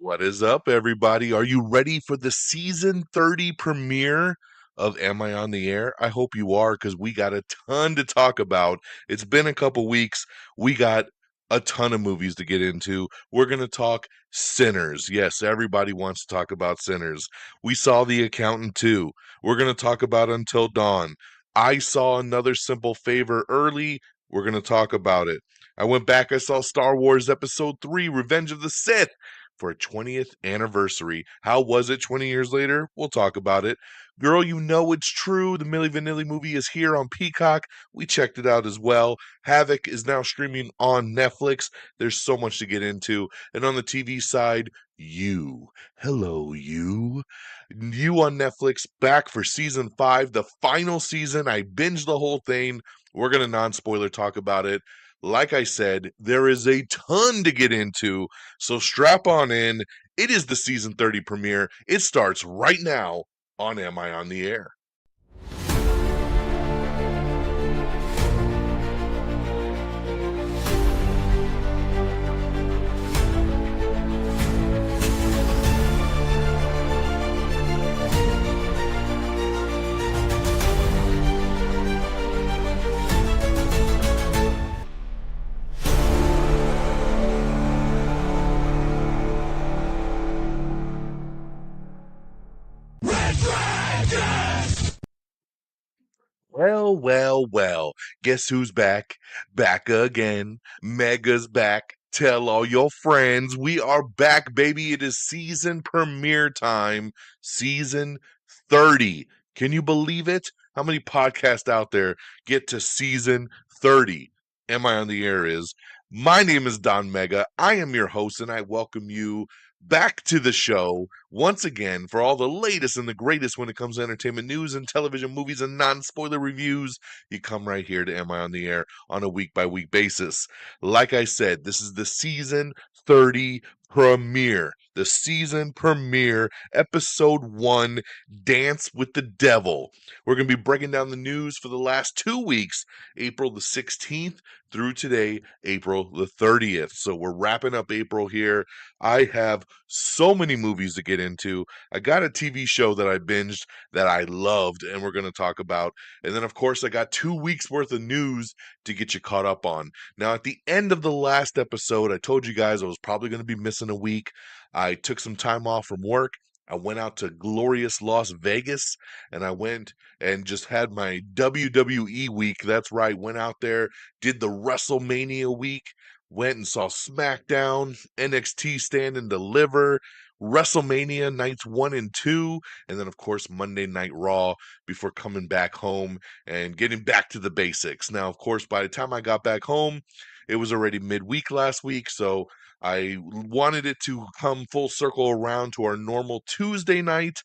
What is up, everybody? Are you ready for the season 30 premiere of Am I on the Air? I hope you are because we got a ton to talk about. It's been a couple weeks. We got a ton of movies to get into. We're going to talk Sinners. Yes, everybody wants to talk about Sinners. We saw The Accountant too. We're going to talk about Until Dawn. I saw Another Simple Favor early. We're going to talk about it. I went back, I saw Star Wars Episode 3, Revenge of the Sith for a 20th anniversary. How was it 20 years later? We'll talk about it. Girl, you know it's true. The Milli Vanilli movie is here on Peacock. We checked it out as well. Havoc is now streaming on Netflix. There's so much to get into. And on the TV side, You. Hello, You. You on Netflix, back for season 5, the final season. I binged the whole thing. We're going to non-spoiler talk about it. Like I said, there is a ton to get into, so strap on in. It is the season 30 premiere. It starts right now on Am I on the Air? Well. Guess who's back? Back again. Mega's back. Tell all your friends. We are back, baby. It is season premiere time. Season 30. Can you believe it? How many podcasts out there get to season 30? Am I on the Air is. My name is DONMEGA. I am your host, and I welcome you back to the show once again for all the latest and the greatest when it comes to entertainment news and television, movies, and non-spoiler reviews. You come right here to Am I on the Air on a week-by-week basis. Like I said, this is the season 30 premiere. The season premiere, episode 1, Dance with the Devil. We're going to be breaking down the news for the last 2 weeks, April the 16th through today, April the 30th. So we're wrapping up April here. I have so many movies to get into. I got a TV show that I binged that I loved, and we're going to talk about. And then, of course, I got 2 weeks worth of news to get you caught up on. Now, at the end of the last episode, I told you guys I was probably going to be missing a week. I took some time off from work. I went out to glorious Las Vegas, and I went and just had my WWE week. That's right. Went out there, did the WrestleMania week, went and saw SmackDown, NXT Stand and Deliver, WrestleMania nights 1 and 2, and then, of course, Monday Night Raw before coming back home and getting back to the basics. Now, of course, by the time I got back home, it was already midweek last week, so I wanted it to come full circle around to our normal Tuesday night,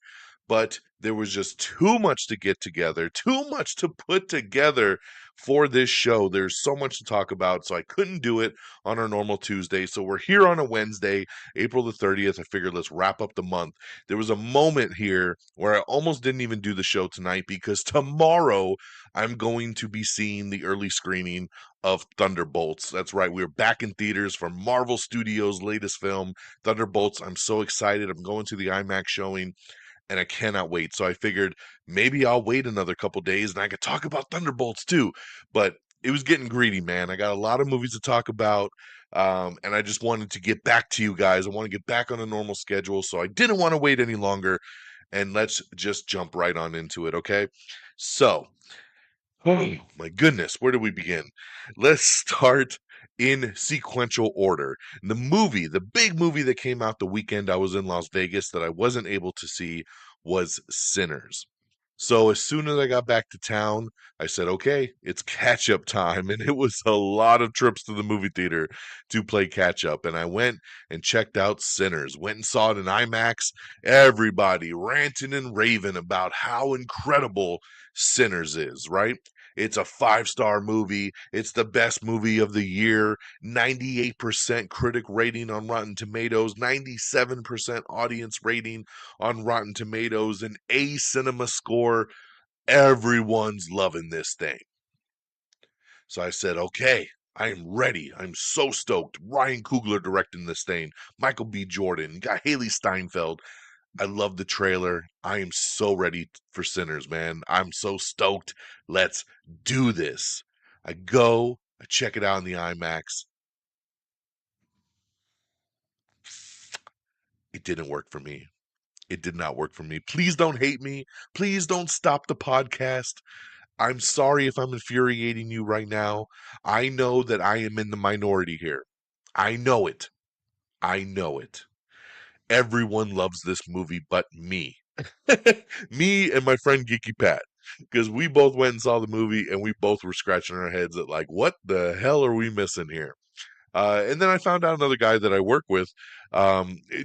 but there was just too much to get together, too much to put together for this show. There's so much to talk about, so I couldn't do it on our normal Tuesday. So we're here on a Wednesday, April the 30th. I figured let's wrap up the month. There was a moment here where I almost didn't even do the show tonight because tomorrow I'm going to be seeing the early screening of Thunderbolts. That's right. We're back in theaters for Marvel Studios' latest film, Thunderbolts. I'm so excited. I'm going to the IMAX showing, and I cannot wait. So I figured maybe I'll wait another couple days and I could talk about Thunderbolts too. But it was getting greedy, man. I got a lot of movies to talk about, and I just wanted to get back to you guys. I want to get back on a normal schedule, so I didn't want to wait any longer. And let's just jump right on into it, okay? So, oh my goodness, where do we begin? Let's start in sequential order. The big movie that came out the weekend I was in Las Vegas that I wasn't able to see was Sinners. So as soon as I got back to town, I said, okay, it's catch up time. And it was a lot of trips to the movie theater to play catch up. And I went and checked out Sinners, went and saw it in IMAX. Everybody ranting and raving about how incredible Sinners is, right? It's a 5-star movie. It's the best movie of the year. 98% critic rating on Rotten Tomatoes, 97% audience rating on Rotten Tomatoes, an A cinema score. Everyone's loving this thing. So I said, okay, I am ready. I'm so stoked. Ryan Coogler directing this thing. Michael B. Jordan. Got Haley Steinfeld. I love the trailer. I am so ready for Sinners, man. I'm so stoked. Let's do this. I check it out in the IMAX. It didn't work for me. It did not work for me. Please don't hate me. Please don't stop the podcast. I'm sorry if I'm infuriating you right now. I know that I am in the minority here. I know it. I know it. Everyone loves this movie but me. Me and my friend Geeky Pat. Because we both went and saw the movie and we both were scratching our heads at, like, what the hell are we missing here? And then I found out another guy that I work with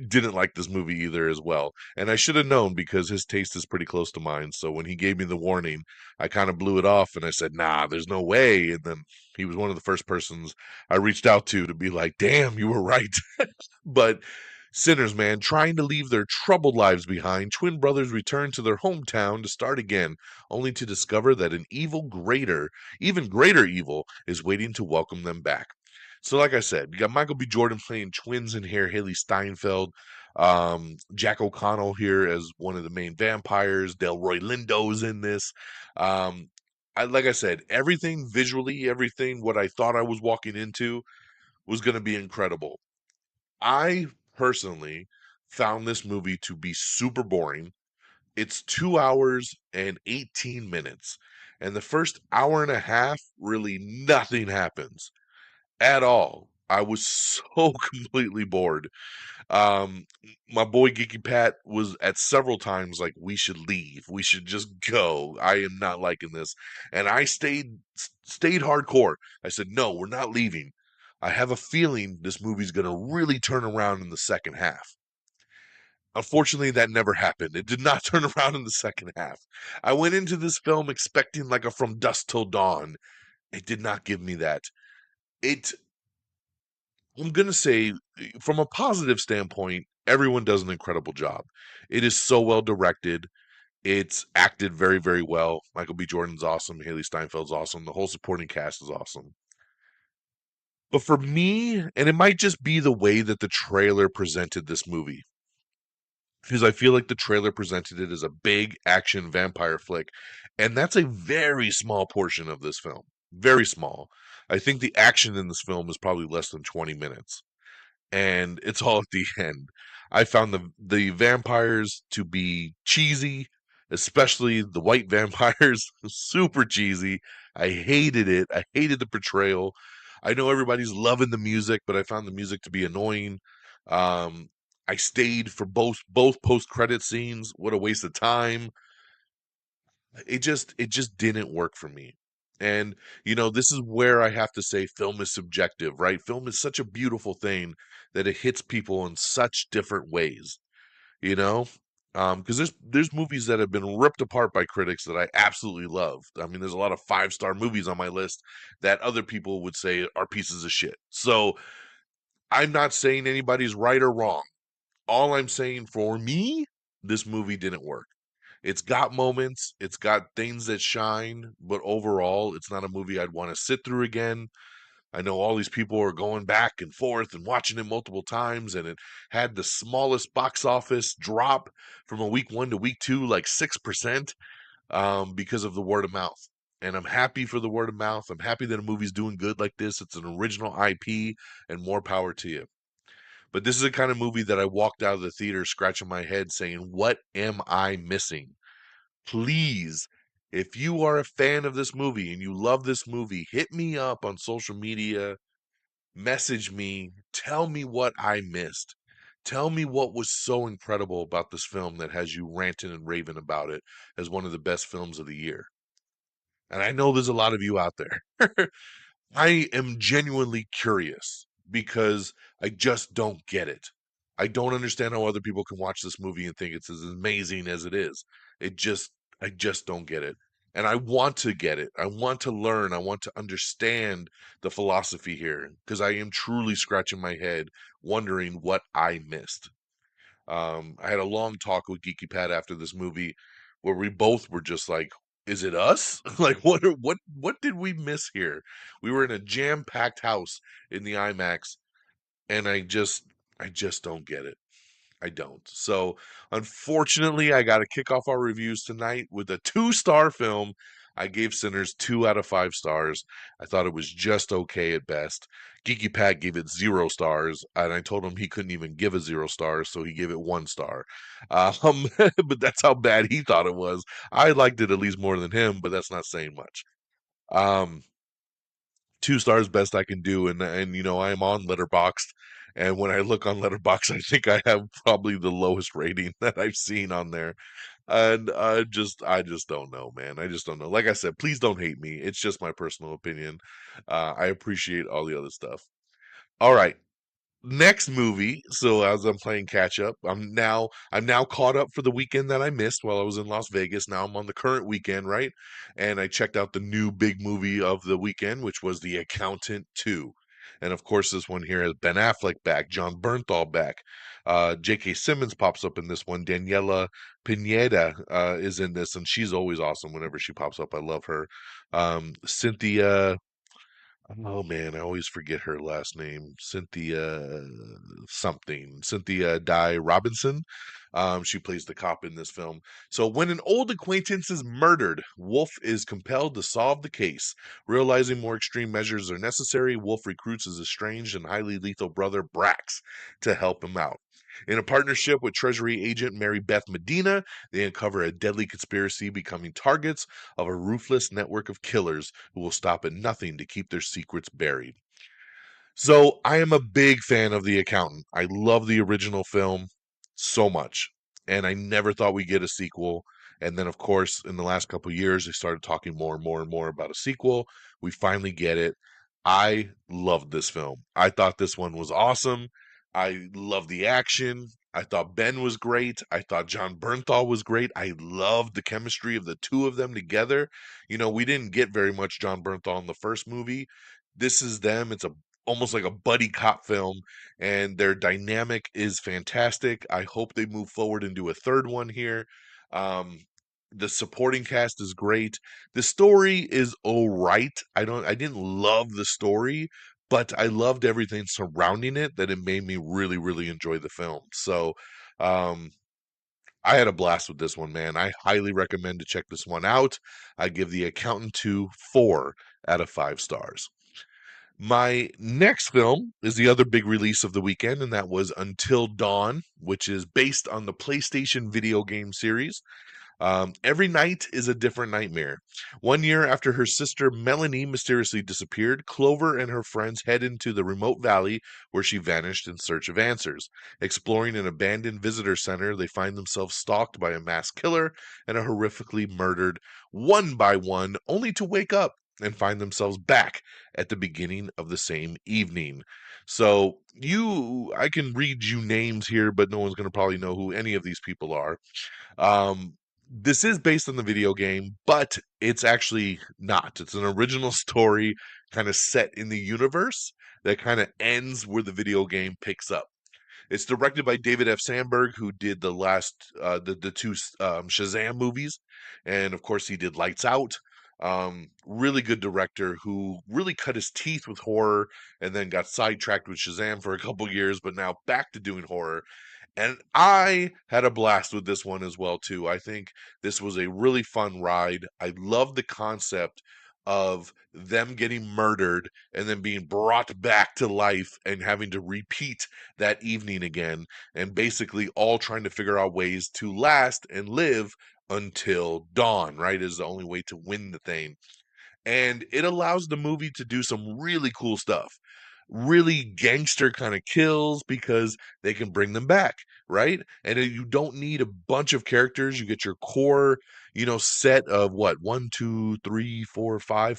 didn't like this movie either as well. And I should have known because his taste is pretty close to mine. So when he gave me the warning, I kind of blew it off and I said, nah, there's no way. And then he was one of the first persons I reached out to be like, damn, you were right. But Sinners, man, trying to leave their troubled lives behind, twin brothers return to their hometown to start again, only to discover that an even greater evil, is waiting to welcome them back. So, like I said, you got Michael B. Jordan playing twins in here, Haley Steinfeld, Jack O'Connell here as one of the main vampires, Delroy Lindo's in this. Like I said, everything visually, everything what I thought I was walking into was going to be incredible. I personally found this movie to be super boring. It's 2 hours and 18 minutes. And the first hour and a half, really nothing happens at all. I was so completely bored. Um, my boy Geeky Pat was at several times like, we should leave. We should just go. I am not liking this. And I stayed hardcore. I said, no, we're not leaving. I have a feeling this movie's going to really turn around in the second half. Unfortunately, that never happened. It did not turn around in the second half. I went into this film expecting like a From Dusk Till Dawn. It did not give me that. It I'm going to say, from a positive standpoint, everyone does an incredible job. It is so well directed. It's acted very, very well. Michael B. Jordan's awesome. Haley Steinfeld's awesome. The whole supporting cast is awesome. But for me, and it might just be the way that the trailer presented this movie, because I feel like the trailer presented it as a big action vampire flick, and that's a very small portion of this film. Very small. I think the action in this film is probably less than 20 minutes. And it's all at the end. I found the vampires to be cheesy, especially the white vampires, super cheesy. I hated it. I hated the portrayal. I know everybody's loving the music, but I found the music to be annoying. Um, I stayed for both post credit scenes. What a waste of time. It just didn't work for me. And this is where I have to say film is subjective, right? Film is such a beautiful thing that it hits people in such different ways, you know? Because there's movies that have been ripped apart by critics that I absolutely love. I mean, there's a lot of 5-star movies on my list that other people would say are pieces of shit. So I'm not saying anybody's right or wrong. All I'm saying, for me, this movie didn't work. It's got moments, it's got things that shine, but overall, it's not a movie I'd want to sit through again. I know all these people are going back and forth and watching it multiple times, and it had the smallest box office drop from a week one to week two, like 6%, because of the word of mouth. And I'm happy for the word of mouth. I'm happy that a movie's doing good like this. It's an original IP, and more power to you. But this is the kind of movie that I walked out of the theater scratching my head saying, what am I missing? Please, if you are a fan of this movie and you love this movie, hit me up on social media, message me, tell me what I missed. Tell me what was so incredible about this film that has you ranting and raving about it as one of the best films of the year. And I know there's a lot of you out there. I am genuinely curious because I just don't get it. I don't understand how other people can watch this movie and think it's as amazing as it is. I just don't get it. And I want to get it. I want to learn. I want to understand the philosophy here because I am truly scratching my head wondering what I missed. I had a long talk with Geeky Pat after this movie where we both were just like, is it us? Like what did we miss here? We were in a jam-packed house in the IMAX, and I just don't get it. I don't. So, unfortunately, I got to kick off our reviews tonight with a 2-star film. I gave Sinners 2 out of 5 stars. I thought it was just okay at best. Geeky Pat gave it 0 stars, and I told him he couldn't even give a 0 stars, so he gave it 1 star. But that's how bad he thought it was. I liked it at least more than him, but that's not saying much. Um, 2 stars best I can do, and I am on Letterboxd, and when I look on Letterboxd, I think I have probably the lowest rating that I've seen on there, and I just don't know, man. I just don't know. Like I said, please don't hate me. It's just my personal opinion. I appreciate all the other stuff. All right, next movie. So as I'm playing catch up, I'm now caught up for the weekend that I missed while I was in Las Vegas. Now I'm on the current weekend, right? And I checked out the new big movie of the weekend, which was The Accountant 2. And of course, this one here has Ben Affleck back, John Bernthal back. J.K. Simmons pops up in this one. Daniela Pineda is in this, and she's always awesome whenever she pops up. I love her. Cynthia, oh man, I always forget her last name. Cynthia something. Cynthia Di Robinson. She plays the cop in this film. So when an old acquaintance is murdered, Wolf is compelled to solve the case. Realizing more extreme measures are necessary, Wolf recruits his estranged and highly lethal brother Brax to help him out. In a partnership with Treasury agent Mary Beth Medina, they uncover a deadly conspiracy, becoming targets of a ruthless network of killers who will stop at nothing to keep their secrets buried. So I am a big fan of The Accountant. I love the original film so much, and I never thought we'd get a sequel. And then, of course, in the last couple of years, they started talking more and more and more about a sequel. We finally get it. I loved this film. I thought this one was awesome. I love the action. I thought Ben was great. I thought John Bernthal was great. I loved the chemistry of the two of them together. We didn't get very much John Bernthal in the first movie. This is them. It's a almost like a buddy cop film, and their dynamic is fantastic. I hope they move forward and do a third one here. Um, the supporting cast is great. The story is all right. I didn't love the story, but I loved everything surrounding it that it made me really, really enjoy the film. So, um, I had a blast with this one, man. I highly recommend to check this one out. I give The Accountant 2 4 out of 5 stars. My next film is the other big release of the weekend, and that was Until Dawn, which is based on the PlayStation video game series. Every night is a different nightmare. One year after her sister Melanie mysteriously disappeared, Clover and her friends head into the remote valley where she vanished in search of answers. Exploring an abandoned visitor center, they find themselves stalked by a mass killer and are horrifically murdered one by one, only to wake up and find themselves back at the beginning of the same evening. So, I can read you names here, but no one's going to probably know who any of these people are. Um, this is based on the video game, but it's actually not. It's an original story kind of set in the universe that kind of ends where the video game picks up. It's directed by David F. Sandberg, who did the two Shazam movies, and of course he did Lights Out. Really good director who really cut his teeth with horror and then got sidetracked with Shazam for a couple years, but now back to doing horror. And I had a blast with this one as well too. I think this was a really fun ride. I love the concept of them getting murdered and then being brought back to life and having to repeat that evening again, and basically all trying to figure out ways to last and live until dawn, right? Is the only way to win the thing. And it allows the movie to do some really cool stuff, really gangster kind of kills because they can bring them back, right? And you don't need a bunch of characters. You get your core, set of what, one, two, three, four, five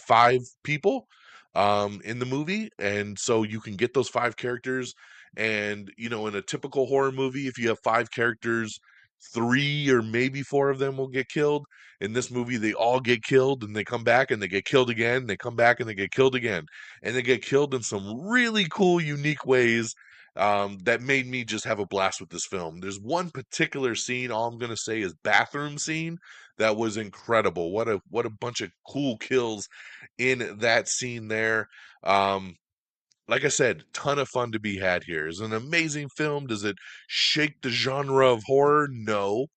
people in the movie. And so you can get those 5 characters. And, in a typical horror movie, if you have 5 characters, 3 or maybe 4 of them will get killed. In this movie, they all get killed and they come back and they get killed again. They come back and they get killed again, and they get killed in some really cool, unique ways. that made me just have a blast with this film. There's one particular scene, all I'm gonna say is bathroom scene, that was incredible. What a bunch of cool kills in that scene there. Um, like I said, ton of fun to be had here. Is it an amazing film? Does it shake the genre of horror? No,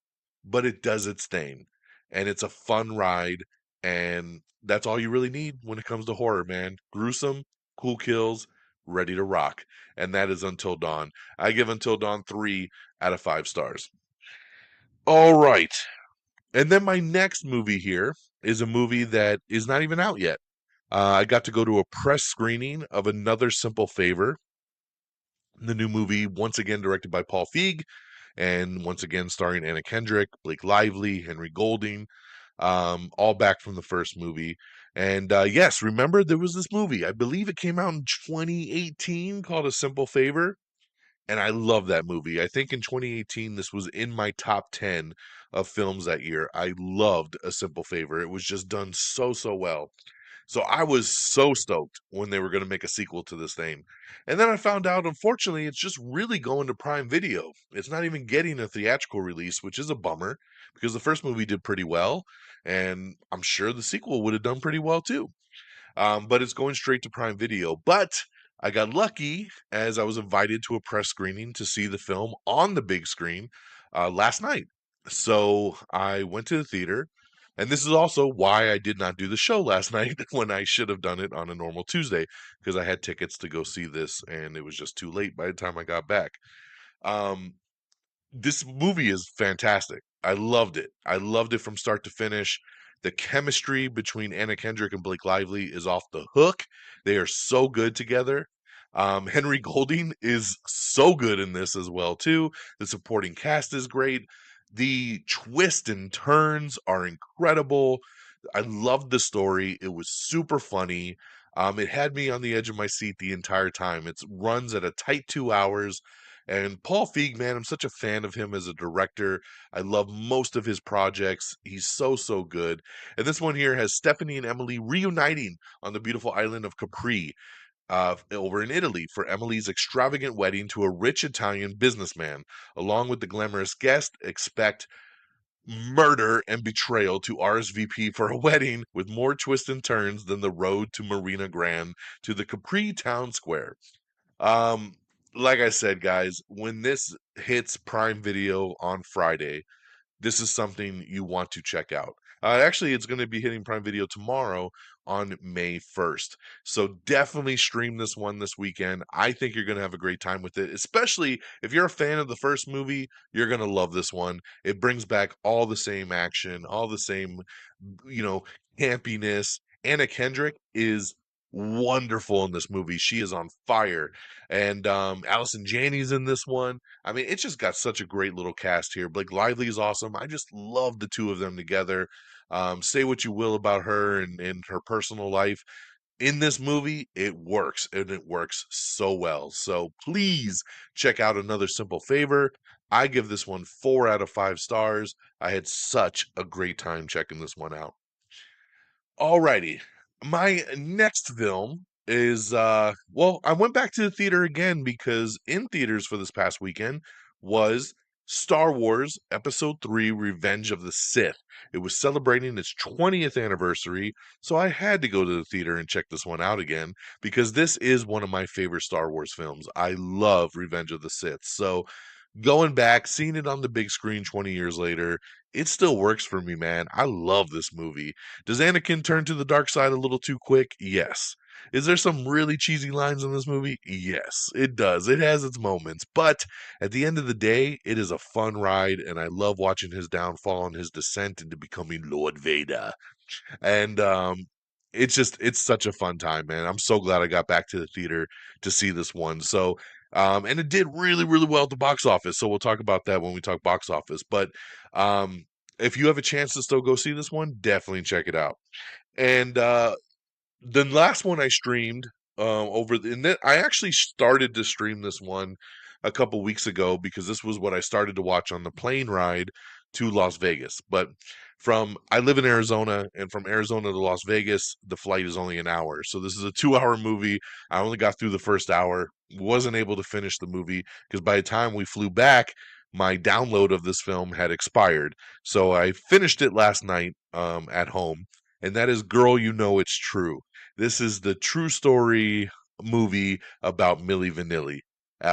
but it does its thing. And it's a fun ride. And that's all you really need when it comes to horror, man. Gruesome, cool kills, ready to rock. And that is Until Dawn. I give Until Dawn 3 out of 5 stars. All right. And then my next movie here is a movie that is not even out yet. I got to go to a press screening of Another Simple Favor, the new movie, once again directed by Paul Feig, and once again starring Anna Kendrick, Blake Lively, Henry Golding, all back from the first movie. And yes, remember there was this movie, I believe it came out in 2018, called A Simple Favor. And I love that movie. I think in 2018, this was in my top 10 of films that year. I loved A Simple Favor. It was just done so, so well. So I was so stoked when they were going to make a sequel to this thing. And then I found out, unfortunately, it's just really going to Prime Video. It's not even getting a theatrical release, which is a bummer because the first movie did pretty well. And I'm sure the sequel would have done pretty well too. But it's going straight to Prime Video. But I got lucky as I was invited to a press screening to see the film on the big screen last night. So I went to the theater. And this is also why I did not do the show last night when I should have done it on a normal Tuesday because I had tickets to go see this and it was just too late by the time I got back. Um, this movie is fantastic. I loved it. I loved it from start to finish. The chemistry between Anna Kendrick and Blake Lively is off the hook. They are so good together. Henry Golding is so good in this as well too. The supporting cast is great. The twists and turns are incredible. I loved the story. It was super funny. It had me on the edge of my seat the entire time. It runs at a tight 2 hours. And Paul Feig, man, I'm such a fan of him as a director. I love most of his projects. He's so, so good. And this one here has Stephanie and Emily reuniting on the beautiful island of Capri over in Italy for Emily's extravagant wedding to a rich Italian businessman. Along with the glamorous guest, expect murder and betrayal to RSVP for a wedding with more twists and turns than the road to Marina Grande to the Capri town square. Um, like I said, guys, when this hits Prime Video on Friday, this is something you want to check out. Actually, it's going to be hitting Prime Video tomorrow on May 1st. So definitely stream this one this weekend. I think you're going to have a great time with it, especially if you're a fan of the first movie. You're going to love this one. It brings back all the same action, all the same, you know, campiness. Anna Kendrick is wonderful in this movie. She is on fire. And Allison Janney's in this one. I mean, it's just got such a great little cast here. Blake Lively is awesome. I just love the two of them together. Say what you will about her and her personal life. In this movie, it works, and it works so well. So please check out Another Simple Favor. I give this one 4 out of 5 stars. I had such a great time checking this one out. Alrighty. My next film is well, I went back to the theater again because in theaters for this past weekend was Star Wars Episode 3 Revenge of the Sith. It was celebrating its 20th anniversary, so I had to go to the theater and check this one out again because this is one of my favorite Star Wars films. I love Revenge of the Sith. So going back, seeing it on the big screen 20 years later, it still works for me, man. I love this movie. Does Anakin turn to the dark side a little too quick? Yes. Is there some really cheesy lines in this movie? Yes, it does. It has its moments. But at the end of the day, it is a fun ride, and I love watching his downfall and his descent into becoming Lord Vader. And it's such a fun time, man. I'm so glad I got back to the theater to see this one. So and it did really, really well at the box office. So we'll talk about that when we talk box office. But um if you have a chance to still go see this one, definitely check it out. And the last one I streamed I actually started to stream this one a couple weeks ago because this was what I started to watch on the plane ride to Las Vegas. But I live in Arizona, and from Arizona to Las Vegas, the flight is only an hour. So this is a 2 hour movie. I only got through the first hour, wasn't able to finish the movie because by the time we flew back, my download of this film had expired. So I finished it last night at home, and that is Girl, You Know It's True. This is the true story movie about Milli Vanilli.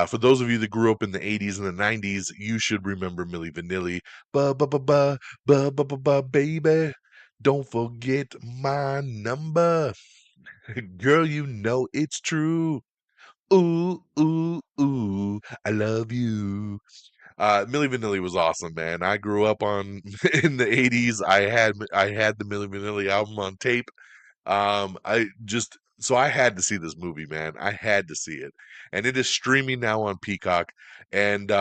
For those of you that grew up in the 80s and the 90s, you should remember Milli Vanilli. Ba ba ba ba ba ba ba ba baby. Don't forget my number. Girl, you know it's true. Ooh, ooh, ooh. I love you. Milli Vanilli was awesome, man. I grew up on in the 80s. I had the Milli Vanilli album on tape. I just so I had to see this movie, man. I had to see it. And it is streaming now on Peacock. And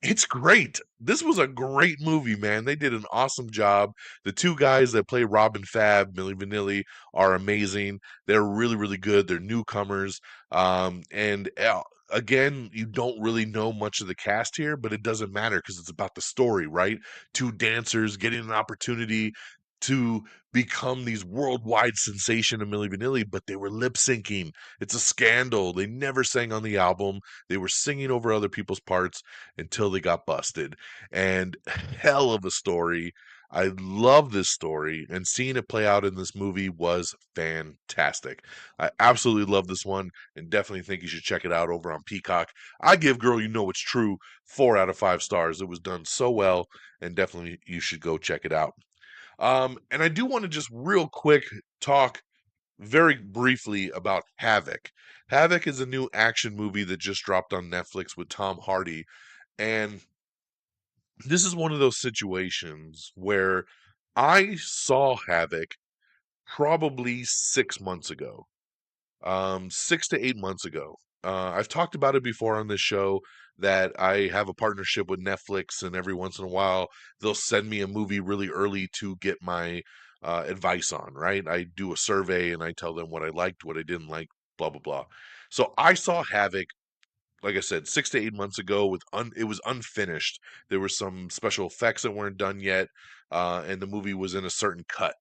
it's great. This was a great movie, man. They did an awesome job. The two guys that play Rob and Fab, Milli Vanilli, are amazing. They're really, really good. They're newcomers. And again, you don't really know much of the cast here, but it doesn't matter because it's about the story, right? Two dancers getting an opportunity to become these worldwide sensation of Milli Vanilli, but they were lip syncing. It's a scandal. They never sang on the album. They were singing over other people's parts until they got busted. And hell of a story. I love this story, and seeing it play out in this movie was fantastic. I absolutely love this one, and definitely think you should check it out over on Peacock. I give Girl You Know It's True 4 out of 5 stars. It was done so well, and definitely you should go check it out. And I do want to just real quick talk very briefly about Havoc. Havoc is a new action movie that just dropped on Netflix with Tom Hardy. And this is one of those situations where I saw Havoc probably 6 months ago, 6 to 8 months ago. I've talked about it before on this show that I have a partnership with Netflix, and every once in a while they'll send me a movie really early to get my advice on, right? I do a survey and I tell them what I liked, what I didn't like, blah, blah, blah. So I saw Havoc, like I said, 6 to 8 months ago. It was unfinished. There were some special effects that weren't done yet, and the movie was in a certain cut.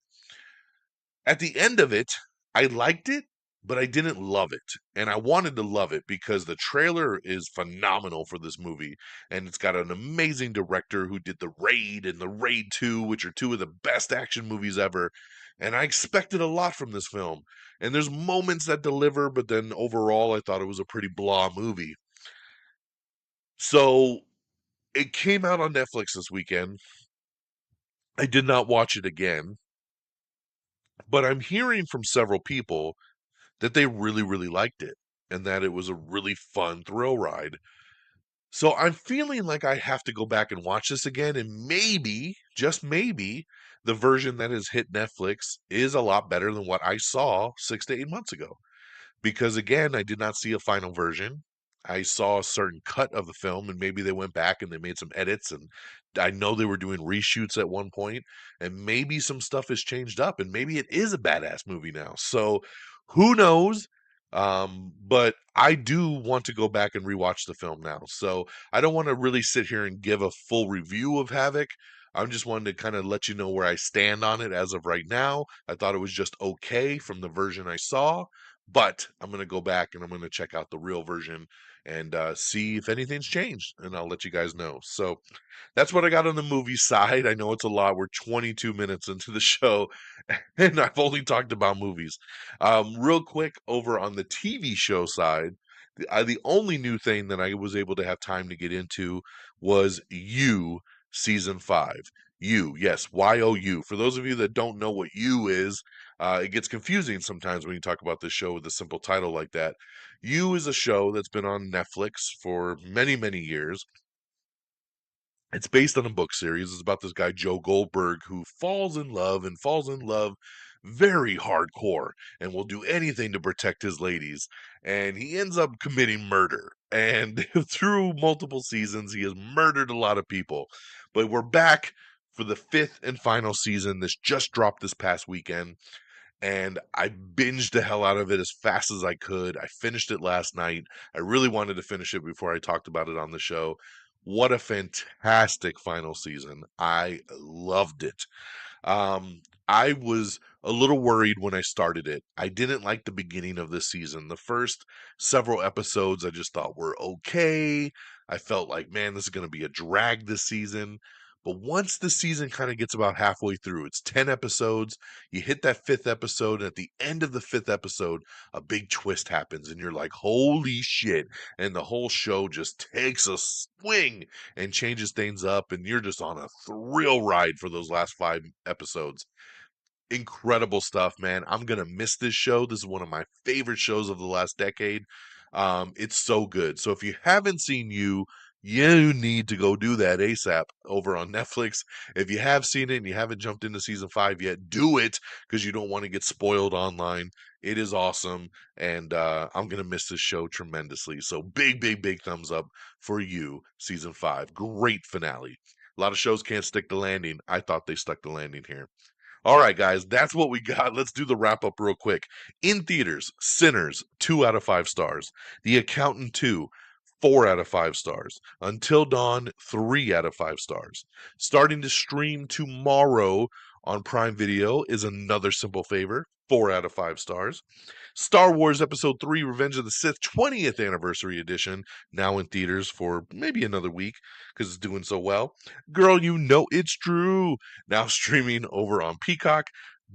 At the end of it, I liked it, but I didn't love it. And I wanted to love it because the trailer is phenomenal for this movie. And it's got an amazing director who did The Raid and The Raid 2, which are two of the best action movies ever. And I expected a lot from this film. And there's moments that deliver, but then overall, I thought it was a pretty blah movie. So it came out on Netflix this weekend. I did not watch it again, but I'm hearing from several people that they really, really liked it and that it was a really fun thrill ride. So I'm feeling like I have to go back and watch this again, and maybe, just maybe, the version that has hit Netflix is a lot better than what I saw 6 to 8 months ago. Because again, I did not see a final version. I saw a certain cut of the film, and maybe they went back and they made some edits. And I know they were doing reshoots at one point, and maybe some stuff has changed up, and maybe it is a badass movie now. So who knows? But I do want to go back and rewatch the film now. So I don't want to really sit here and give a full review of Havoc. I'm just wanting to kind of let you know where I stand on it as of right now. I thought it was just okay from the version I saw, but I'm going to go back and I'm going to check out the real version and see if anything's changed, and I'll let you guys know. So that's what I got on the movie side. I know it's a lot. We're 22 minutes into the show, and I've only talked about movies. Real quick, over on the TV show side, the only new thing that I was able to have time to get into was You season 5. You, yes, YOU. For those of you that don't know what You is, it gets confusing sometimes when you talk about this show with a simple title like that. You is a show that's been on Netflix for many, many years. It's based on a book series. It's about this guy, Joe Goldberg, who falls in love very hardcore and will do anything to protect his ladies. And he ends up committing murder. And through multiple seasons, he has murdered a lot of people. But we're back for the fifth and final season. This just dropped this past weekend. And I binged the hell out of it as fast as I could. I finished it last night. I really wanted to finish it before I talked about it on the show. What a fantastic final season. I loved it. I was a little worried when I started it. I didn't like the beginning of this season. The first several episodes I just thought were okay. I felt like, man, this is going to be a drag this season. But once the season kind of gets about halfway through, it's 10 episodes. You hit that fifth episode, and at the end of the fifth episode, a big twist happens, and you're like, holy shit. And the whole show just takes a swing and changes things up, and you're just on a thrill ride for those last 5 episodes. Incredible stuff, man. I'm gonna miss this show. This is one of my favorite shows of the last decade. It's so good. So if you haven't seen you need to go do that ASAP over on Netflix. If you have seen it and you haven't jumped into season 5 yet, do it because you don't want to get spoiled online. It is awesome, and I'm gonna miss this show tremendously. So big, big, big thumbs up for you, season 5. Great finale. A lot of shows can't stick the landing. I thought they stuck the landing here. All right, guys, that's what we got. Let's do the wrap up real quick. In theaters, Sinners, 2 out of 5 stars. The Accountant 2, 4 out of 5 stars. Until Dawn, 3 out of 5 stars. Starting to stream tomorrow on Prime Video is Another Simple Favor, 4 out of 5 stars. Star Wars Episode 3 Revenge of the Sith 20th Anniversary Edition, now in theaters for maybe another week because it's doing so well. Girl, you know it's true. Now streaming over on Peacock.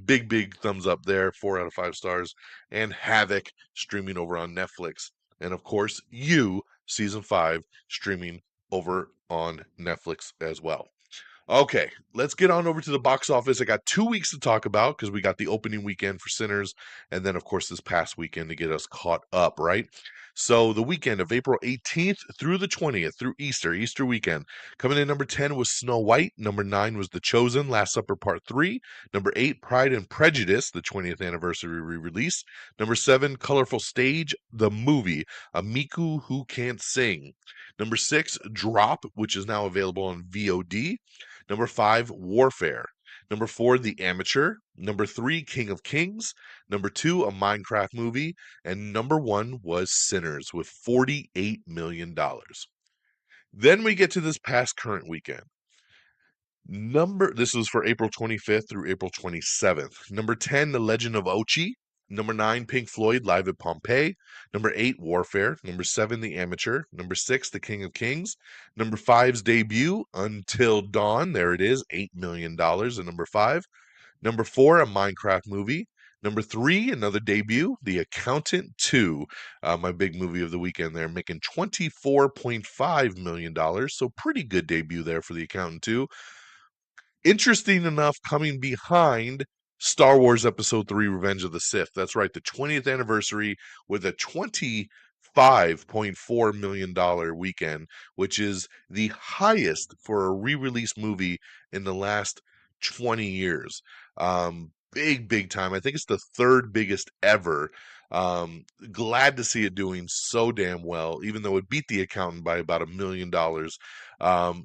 Big, big thumbs up there, 4 out of 5 stars. And Havoc streaming over on Netflix. And of course, You, Season 5, streaming over on Netflix as well. Okay, let's get on over to the box office. I got 2 weeks to talk about because we got the opening weekend for Sinners, and then, of course, this past weekend to get us caught up, right? So, the weekend of April 18th through the 20th, through Easter weekend. Coming in number 10 was Snow White. Number 9 was The Chosen, Last Supper Part 3. Number 8, Pride and Prejudice, the 20th anniversary re release. Number 7, Colorful Stage, the movie, A Miku Who Can't Sing. Number 6, Drop, which is now available on VOD. Number 5, Warfare. Number 4, The Amateur. Number 3, King of Kings. Number 2, a Minecraft movie. And number 1 was Sinners with $48 million. Then we get to this past current weekend. This was for April 25th through April 27th. Number 10, The Legend of Ochi. Number 9, Pink Floyd Live at Pompeii. Number 8, Warfare. Number 7, The Amateur. Number 6, The King of Kings. Number 5's debut, Until Dawn. There it is, $8 million at number 5. Number 4, a Minecraft movie. Number 3, another debut, The Accountant 2, my big movie of the weekend there, making $24.5 million. So pretty good debut there for The Accountant 2. Interesting enough, coming behind Star Wars Episode 3 Revenge of the Sith. That's right, the 20th anniversary with a $25.4 million weekend, which is the highest for a re-release movie in the last 20 years. Big, big time. I think it's the third biggest ever. Glad to see it doing so damn well, even though it beat The Accountant by about $1 million.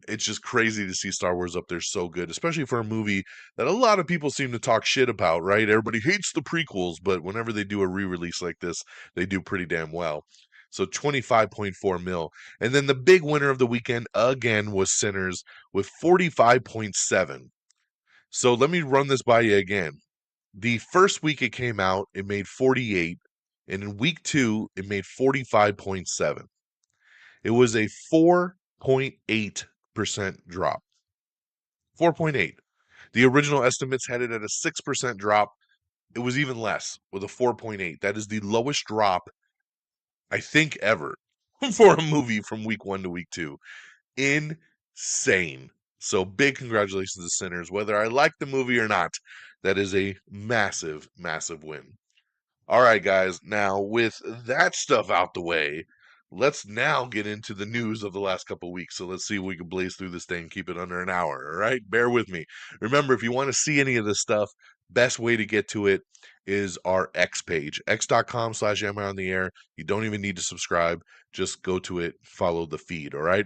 It's just crazy to see Star Wars up there so good, especially for a movie that a lot of people seem to talk shit about, right? Everybody hates the prequels, but whenever they do a re-release like this, they do pretty damn well. So 25.4 mil. And then the big winner of the weekend again was Sinners with 45.7. So let me run this by you again. The first week it came out, it made 48, and in week 2, it made 45.7. It was a 4.8% drop. 4.8. The original estimates had it at a 6% drop. It was even less with a 4.8. That is the lowest drop, I think, ever for a movie from week 1 to week 2. Insane. So big congratulations to Sinners. Whether I like the movie or not, that is a massive, massive win. All right, guys. Now, with that stuff out the way, let's now get into the news of the last couple of weeks. So let's see if we can blaze through this thing, keep it under an hour. All right, bear with me. Remember, if you want to see any of this stuff, best way to get to it is our X page, x.com/am on the air. You don't even need to subscribe. Just go to it, follow the feed. All right.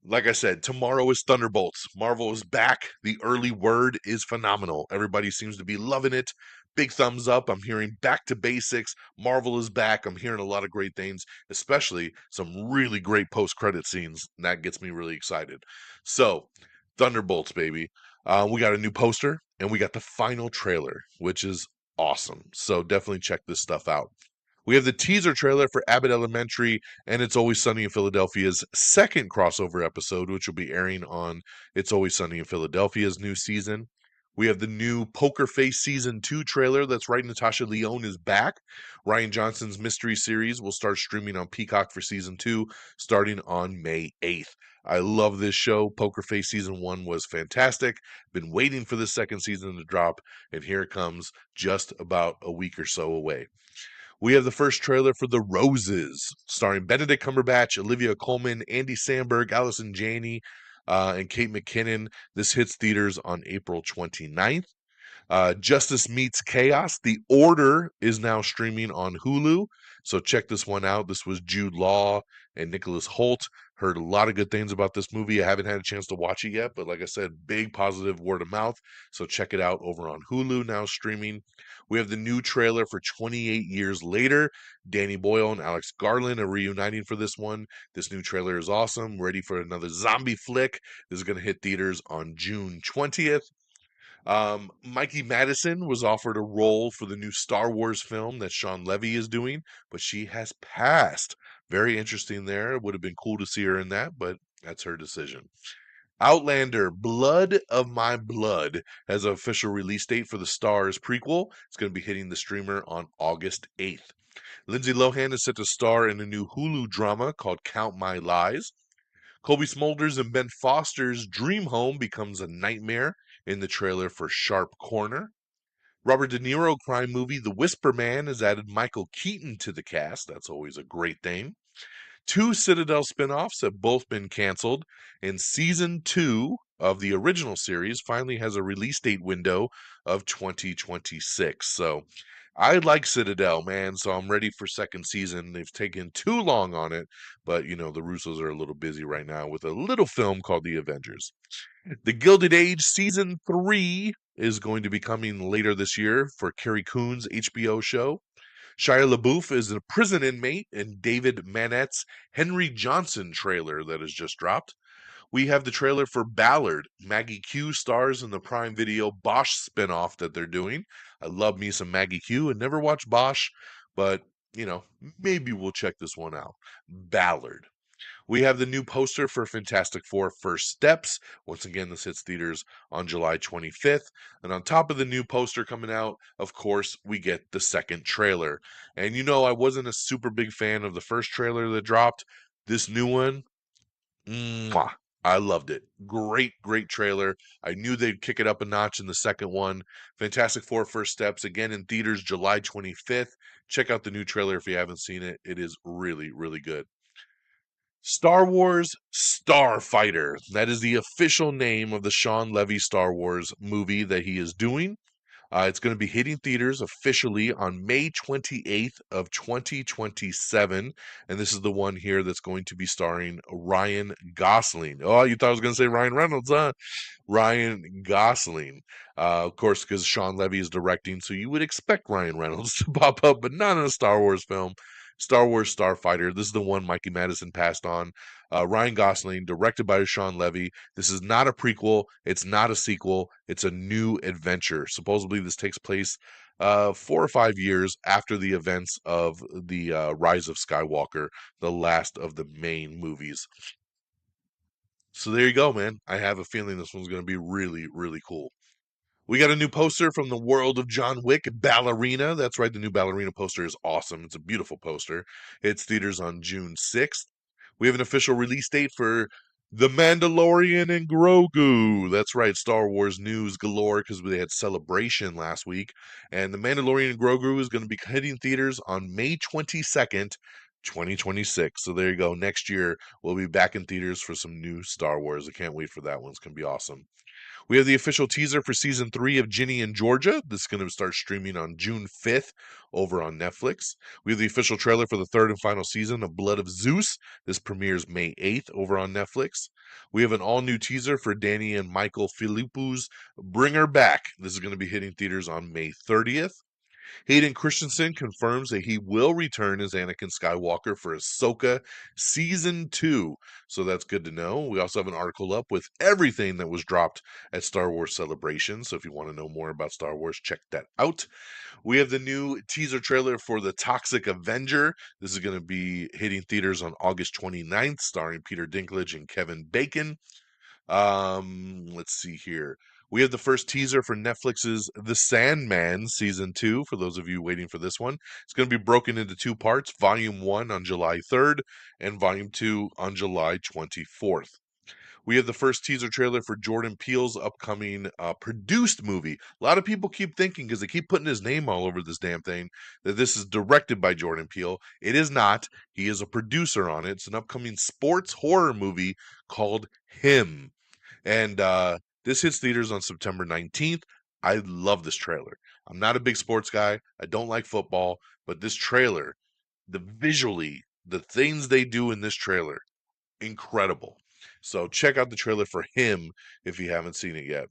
Like I said, tomorrow is Thunderbolts. Marvel is back. The early word is phenomenal. Everybody seems to be loving it. big thumbs up. I'm hearing back to basics. Marvel is back. I'm hearing a lot of great things, especially some really great post-credit scenes. And that gets me really excited. So, Thunderbolts, baby. We got a new poster and we got the final trailer, which is awesome. So definitely check this stuff out. We have the teaser trailer for Abbott Elementary and It's Always Sunny in Philadelphia's second crossover episode, which will be airing on It's Always Sunny in Philadelphia's new season. We have the new Poker Face Season 2 trailer. That's right, Natasha Lyonne is back. Ryan Johnson's mystery series will start streaming on Peacock for Season 2 starting on May 8th. I love this show. Poker Face Season 1 was fantastic. Been waiting for the second season to drop, and here it comes just about a week or so away. We have the first trailer for The Roses, starring Benedict Cumberbatch, Olivia Colman, Andy Samberg, Allison Janney, and Kate McKinnon. This hits theaters on April 29th. Justice Meets Chaos. The Order is now streaming on Hulu, so check this one out. This was Jude Law and Nicholas Hoult. Heard a lot of good things about this movie. I haven't had a chance to watch it yet, but like I said, big positive word of mouth. So check it out over on Hulu, now streaming. We have the new trailer for 28 Years Later. Danny Boyle and Alex Garland are reuniting for this one. This new trailer is awesome. Ready for another zombie flick. This is going to hit theaters on June 20th. Mikey Madison was offered a role for the new Star Wars film that Sean Levy is doing, but she has passed. Very interesting there. It would have been cool to see her in that, but that's her decision. Outlander, Blood of My Blood, has an official release date for the Stars prequel. It's going to be hitting the streamer on August 8th. Lindsay Lohan is set to star in a new Hulu drama called Count My Lies. Colby Smulders and Ben Foster's dream home becomes a nightmare in the trailer for Sharp Corner. Robert De Niro crime movie The Whisper Man has added Michael Keaton to the cast. That's always a great thing. 2 Citadel spinoffs have both been canceled, and season 2 of the original series finally has a release date window of 2026. So I like Citadel, man, so I'm ready for second season. They've taken too long on it, but the Russos are a little busy right now with a little film called The Avengers. The Gilded Age season 3 is going to be coming later this year for Carrie Coon's HBO show. Shia LaBeouf is a prison inmate in David Manette's Henry Johnson trailer that has just dropped. We have the trailer for Ballard. Maggie Q stars in the Prime Video Bosch spinoff that they're doing. I love me some Maggie Q and never watched Bosch, but, maybe we'll check this one out. Ballard. We have the new poster for Fantastic Four First Steps. Once again, this hits theaters on July 25th. And on top of the new poster coming out, of course, we get the second trailer. And I wasn't a super big fan of the first trailer that dropped. This new one, mwah, I loved it. Great, great trailer. I knew they'd kick it up a notch in the second one. Fantastic Four First Steps, again in theaters July 25th. Check out the new trailer if you haven't seen it. It is really, really good. Star Wars Starfighter. That is the official name of the Sean Levy Star Wars movie that he is doing. It's going to be hitting theaters officially on May 28th of 2027. And this is the one here that's going to be starring Ryan Gosling. Oh, you thought I was going to say Ryan Reynolds, huh? Ryan Gosling. Of course, because Sean Levy is directing, so you would expect Ryan Reynolds to pop up, but not in a Star Wars film. Star Wars Starfighter. This is the one Mikey Madison passed on. Ryan Gosling, directed by Sean Levy. This is not a prequel. It's not a sequel. It's a new adventure. Supposedly, this takes place 4 or 5 years after the events of the Rise of Skywalker, the last of the main movies. So there you go, man. I have a feeling this one's going to be really, really cool. We got a new poster from the world of John Wick, Ballerina. That's right, the new Ballerina poster is awesome. It's a beautiful poster. It's theaters on June 6th. We have an official release date for The Mandalorian and Grogu. That's right, Star Wars news galore because they had Celebration last week. And The Mandalorian and Grogu is going to be hitting theaters on May 22nd, 2026. So there you go. Next year, we'll be back in theaters for some new Star Wars. I can't wait for that one. It's going to be awesome. We have the official teaser for season 3 of Ginny and Georgia. This is going to start streaming on June 5th over on Netflix. We have the official trailer for the third and final season of Blood of Zeus. This premieres May 8th over on Netflix. We have an all-new teaser for Danny and Michael Philippo's Bring Her Back. This is going to be hitting theaters on May 30th. Hayden Christensen confirms that he will return as Anakin Skywalker for Ahsoka Season 2. So that's good to know. We also have an article up with everything that was dropped at Star Wars Celebration. So if you want to know more about Star Wars, check that out. We have the new teaser trailer for The Toxic Avenger. This is going to be hitting theaters on August 29th, starring Peter Dinklage and Kevin Bacon. Let's see here. We have the first teaser for Netflix's The Sandman Season 2, for those of you waiting for this one. It's going to be broken into two parts, Volume 1 on July 3rd and Volume 2 on July 24th. We have the first teaser trailer for Jordan Peele's upcoming produced movie. A lot of people keep thinking, because they keep putting his name all over this damn thing, that this is directed by Jordan Peele. It is not. He is a producer on it. It's an upcoming sports horror movie called Him. And this hits theaters on September 19th. I love this trailer. I'm not a big sports guy. I don't like football, but this trailer, the things they do in this trailer, incredible. So check out the trailer for Him if you haven't seen it yet.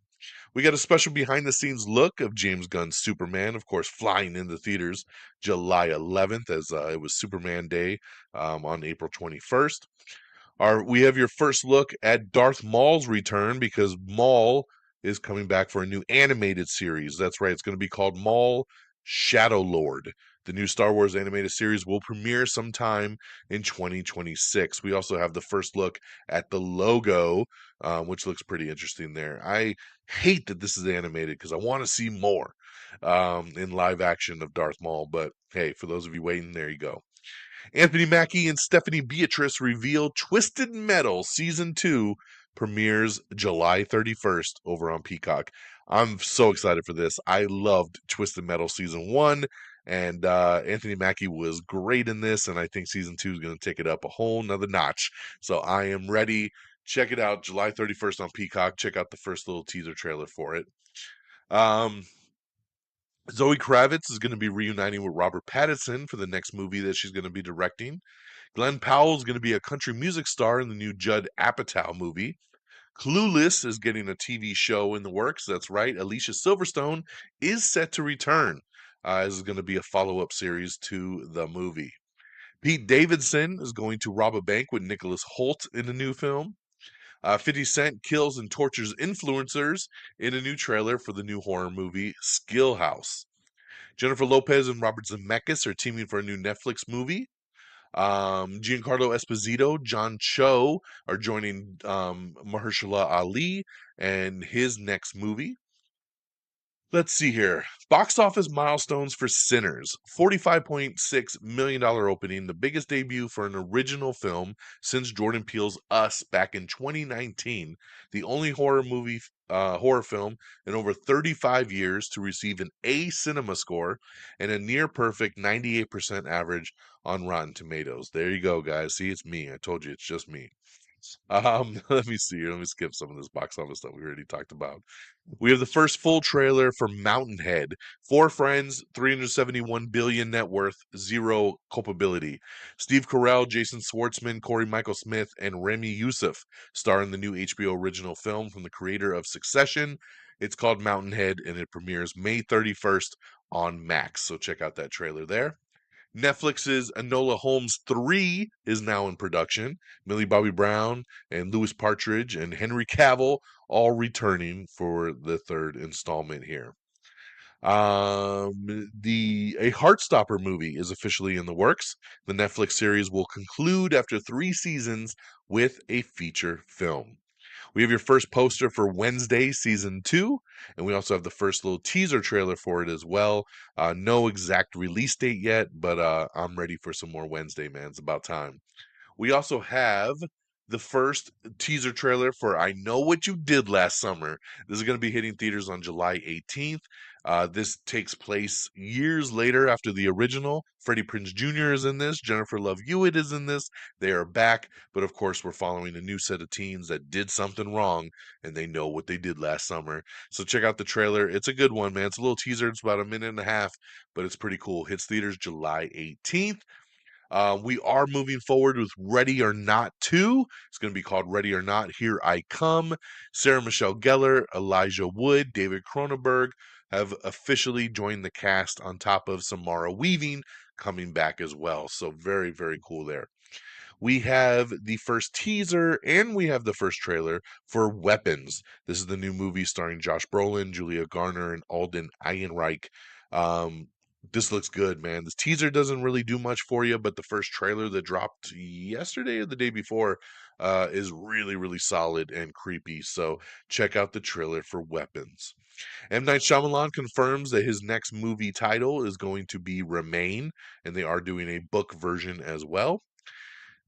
We got a special behind the scenes look of James Gunn's Superman, of course, flying into theaters July 11th, as it was Superman Day on April 21st. We have your first look at Darth Maul's return, because Maul is coming back for a new animated series. That's right, it's going to be called Maul Shadow Lord. The new Star Wars animated series will premiere sometime in 2026. We also have the first look at the logo, which looks pretty interesting there. I hate that this is animated, because I want to see more in live action of Darth Maul. But hey, for those of you waiting, there you go. Anthony Mackie and Stephanie Beatrice reveal Twisted Metal Season 2 premieres July 31st over on Peacock. I'm so excited for this. I loved Twisted Metal Season 1, and Anthony Mackie was great in this, and I think Season 2 is going to take it up a whole nother notch. So I am ready. Check it out, July 31st on Peacock. Check out the first little teaser trailer for it. Zoe Kravitz is going to be reuniting with Robert Pattinson for the next movie that she's going to be directing. Glenn Powell is going to be a country music star in the new Judd Apatow movie. Clueless is getting a TV show in the works. That's right. Alicia Silverstone is set to return. This is going to be a follow-up series to the movie. Pete Davidson is going to rob a bank with Nicholas Hoult in a new film. 50 Cent kills and tortures influencers in a new trailer for the new horror movie Skill House. Jennifer Lopez and Robert Zemeckis are teaming for a new Netflix movie. Giancarlo Esposito, John Cho are joining Mahershala Ali and his next movie. Let's see here. Box office milestones for Sinners. $45.6 million opening, the biggest debut for an original film since Jordan Peele's Us back in 2019. The only horror film in over 35 years to receive an A cinema score and a near perfect 98% average on Rotten Tomatoes. There you go, guys. See, it's me. I told you, it's just me. Let me see here. Let me skip some of this box office stuff we already talked about. We have the first full trailer for Mountainhead. Four friends, 371 billion net worth, zero culpability. Steve Carell, Jason Schwartzman, Corey Michael Smith, and Remy Youssef star in the new HBO original film from the creator of Succession. It's called Mountainhead, and it premieres May 31st on Max. So check out that trailer there. Netflix's Enola Holmes 3 is now in production. Millie Bobby Brown and Louis Partridge and Henry Cavill all returning for the third installment here. A Heartstopper movie is officially in the works. The Netflix series will conclude after 3 seasons with a feature film. We have your first poster for Wednesday Season 2, and we also have the first little teaser trailer for it as well. No exact release date yet, but I'm ready for some more Wednesday, man. It's about time. We also have the first teaser trailer for I Know What You Did Last Summer. This is going to be hitting theaters on July 18th. This takes place years later after the original. Freddie Prinze Jr. is in this. Jennifer Love Hewitt is in this. They are back, but of course we're following a new set of teens that did something wrong, and they know what they did last summer. So check out the trailer. It's a good one, man. It's a little teaser. It's about a minute and a half, but it's pretty cool. Hits theaters July 18th. We are moving forward with Ready or Not 2. It's going to be called Ready or Not, Here I Come. Sarah Michelle Gellar, Elijah Wood, David Cronenberg, have officially joined the cast on top of Samara Weaving coming back as well. So very, very cool there. We have the first teaser and we have the first trailer for Weapons. This is the new movie starring Josh Brolin, Julia Garner, and Alden Ehrenreich. Um, this looks good, man. This teaser doesn't really do much for you, but the first trailer that dropped yesterday or the day before is really, really solid and creepy. So check out the trailer for Weapons. M. Night Shyamalan confirms that his next movie title is going to be Remain, and they are doing a book version as well.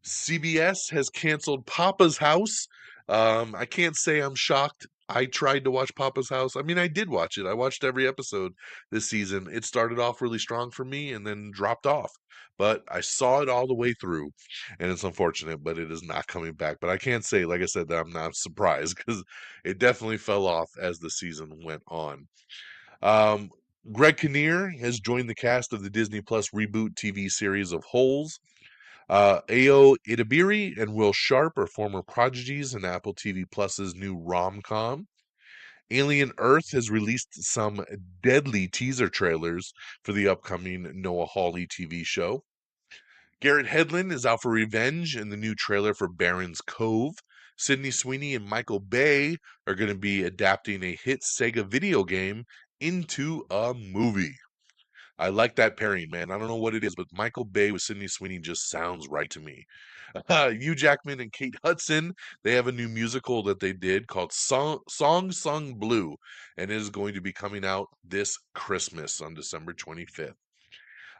CBS has canceled Papa's House. I can't say I'm shocked. I tried to watch Papa's House. I mean, I did watch it. I watched every episode this season. It started off really strong for me and then dropped off. But I saw it all the way through, and it's unfortunate, but it is not coming back. But I can't say, like I said, that I'm not surprised because it definitely fell off as the season went on. Um, Greg Kinnear has joined the cast of the Disney Plus reboot TV series of Holes. Ao Idabiri and Will Sharp are former prodigies in Apple TV Plus's new rom-com. Alien Earth has released some deadly teaser trailers for the upcoming Noah Hawley TV show. Garrett Hedlund is out for revenge in the new trailer for Baron's Cove. Sydney Sweeney and Michael Bay are going to be adapting a hit Sega video game into a movie. I like that pairing, man. I don't know what it is, but Michael Bay with Sydney Sweeney just sounds right to me. Hugh Jackman and Kate Hudson, they have a new musical that they did called Song Sung Blue, and it is going to be coming out this Christmas on December 25th.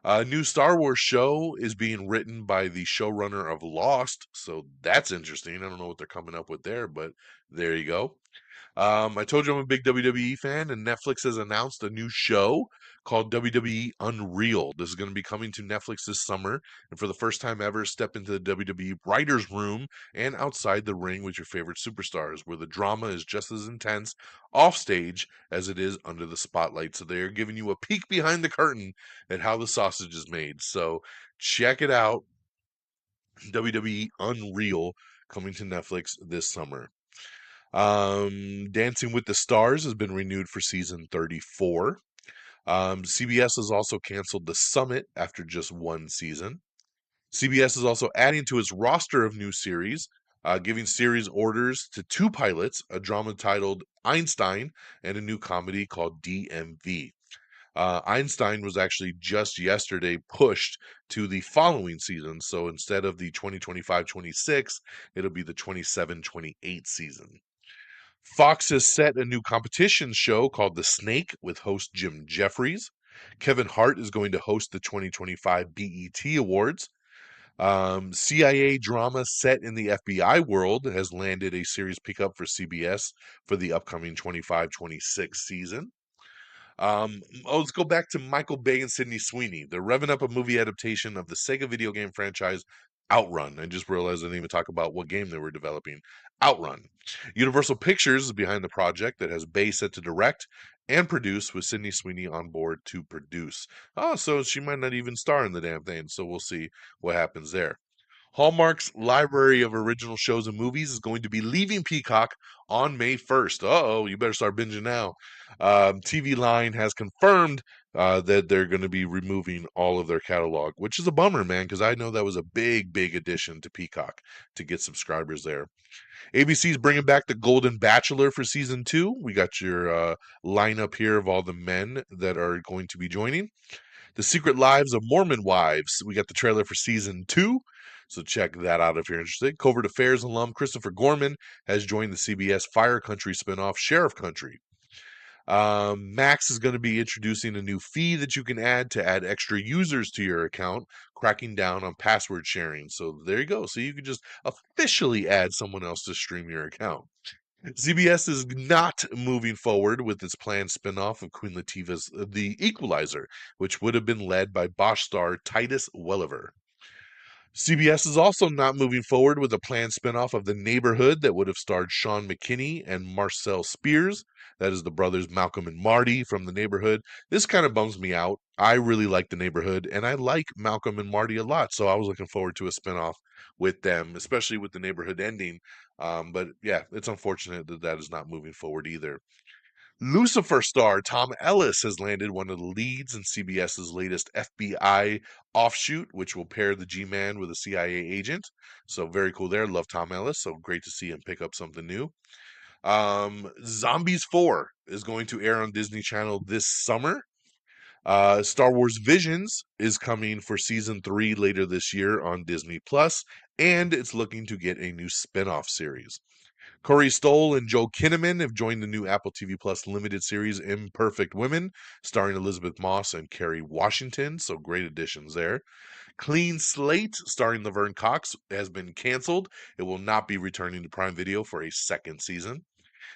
A new Star Wars show is being written by the showrunner of Lost, so that's interesting. I don't know what they're coming up with there, but there you go. I told you I'm a big WWE fan, and Netflix has announced a new show called WWE Unreal. This is going to be coming to Netflix this summer, and for the first time ever, step into the WWE writers' room and outside the ring with your favorite superstars, where the drama is just as intense off stage as it is under the spotlight. So they are giving you a peek behind the curtain at how the sausage is made. So check it out. WWE Unreal coming to Netflix this summer. Dancing with the Stars has been renewed for season 34. CBS has also canceled The Summit after just one season. CBS is also adding to its roster of new series, giving series orders to two pilots, a drama titled Einstein and a new comedy called DMV. Einstein was actually just yesterday pushed to the following season. So instead of the 2025-26, it'll be the 27-28 season. Fox has set a new competition show called The Snake with host Jim Jeffries. Kevin Hart is going to host the 2025 BET Awards. CIA drama set in the FBI world has landed a series pickup for CBS for the upcoming 25-26 season. Let's go back to Michael Bay and Sydney Sweeney. They're revving up a movie adaptation of the Sega video game franchise Outrun. I just realized I didn't even talk about what game they were developing. Outrun. Universal Pictures is behind the project that has Bay set to direct and produce, with Sydney Sweeney on board to produce. Oh, so she might not even star in the damn thing. So we'll see what happens there. Hallmark's library of original shows and movies is going to be leaving Peacock on May 1st. Uh-oh, you better start binging now. TV Line has confirmed that they're going to be removing all of their catalog, which is a bummer, man, because I know that was a big, big addition to Peacock to get subscribers there. ABC's bringing back The Golden Bachelor for season 2. We got your lineup here of all the men that are going to be joining. The Secret Lives of Mormon Wives. We got the trailer for season 2. So check that out if you're interested. Covert Affairs alum Christopher Gorman has joined the CBS Fire Country spinoff Sheriff Country. Max is going to be introducing a new fee that you can add to add extra users to your account, cracking down on password sharing. So there you go. So you can just officially add someone else to stream your account. CBS is not moving forward with its planned spinoff of Queen Latifah's The Equalizer, which would have been led by Bosch star Titus Welliver. CBS is also not moving forward with a planned spinoff of The Neighborhood that would have starred Sean McKinney and Marcel Spears. That is the brothers Malcolm and Marty from The Neighborhood. This kind of bums me out. I really like The Neighborhood, and I like Malcolm and Marty a lot, so I was looking forward to a spinoff with them, especially with The Neighborhood ending. But yeah, it's unfortunate that that is not moving forward either. Lucifer star Tom Ellis has landed one of the leads in CBS's latest FBI offshoot, which will pair the G-Man with a CIA agent. So very cool there. Love Tom Ellis. So great to see him pick up something new. Zombies 4 is going to air on Disney Channel this summer. Star Wars Visions is coming for season 3 later this year on Disney Plus, and it's looking to get a new spin-off series. Corey Stoll and Joe Kinnaman have joined the new Apple TV Plus limited series Imperfect Women, starring Elizabeth Moss and Kerry Washington, so great additions there. Clean Slate, starring Laverne Cox, has been canceled. It will not be returning to Prime Video for a second season.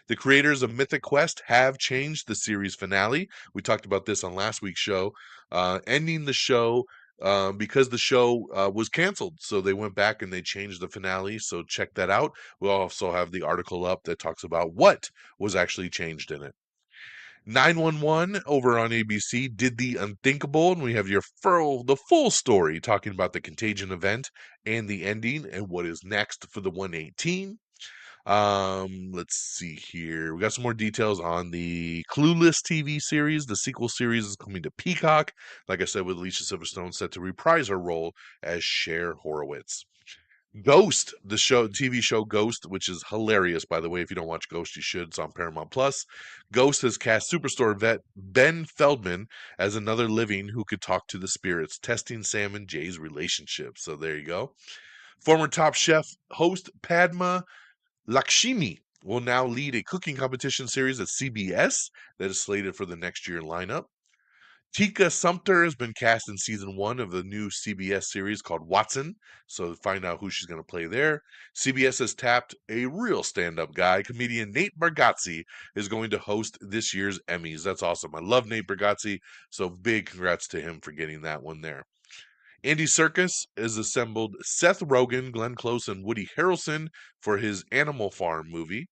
The creators of Mythic Quest have changed the series finale. We talked about this on last week's show, ending the show because the show was canceled. So they went back and they changed the finale. So check that out. We'll also have the article up that talks about what was actually changed in it. 911 over on ABC did the unthinkable, and we have the full story talking about the Contagion event and the ending and what is next for the 118. Let's see here. We got some more details on the Clueless TV series. The sequel series is coming to Peacock. Like I said, with Alicia Silverstone set to reprise her role as Cher Horowitz. Ghost, the TV show Ghost, which is hilarious, by the way. If you don't watch Ghost, you should. It's on Paramount Plus. Ghost has cast superstar vet Ben Feldman as another living who could talk to the spirits, testing Sam and Jay's relationship. So there you go. Former Top Chef host Padma Lakshmi will now lead a cooking competition series at CBS that is slated for the next year lineup. Tika Sumpter has been cast in season 1 of the new CBS series called Watson, so find out who she's going to play there. CBS has tapped a real stand-up guy. Comedian Nate Bargatze is going to host this year's Emmys. That's awesome. I love Nate Bargatze, so big congrats to him for getting that one there. Andy Serkis has assembled Seth Rogen, Glenn Close, and Woody Harrelson for his Animal Farm movie.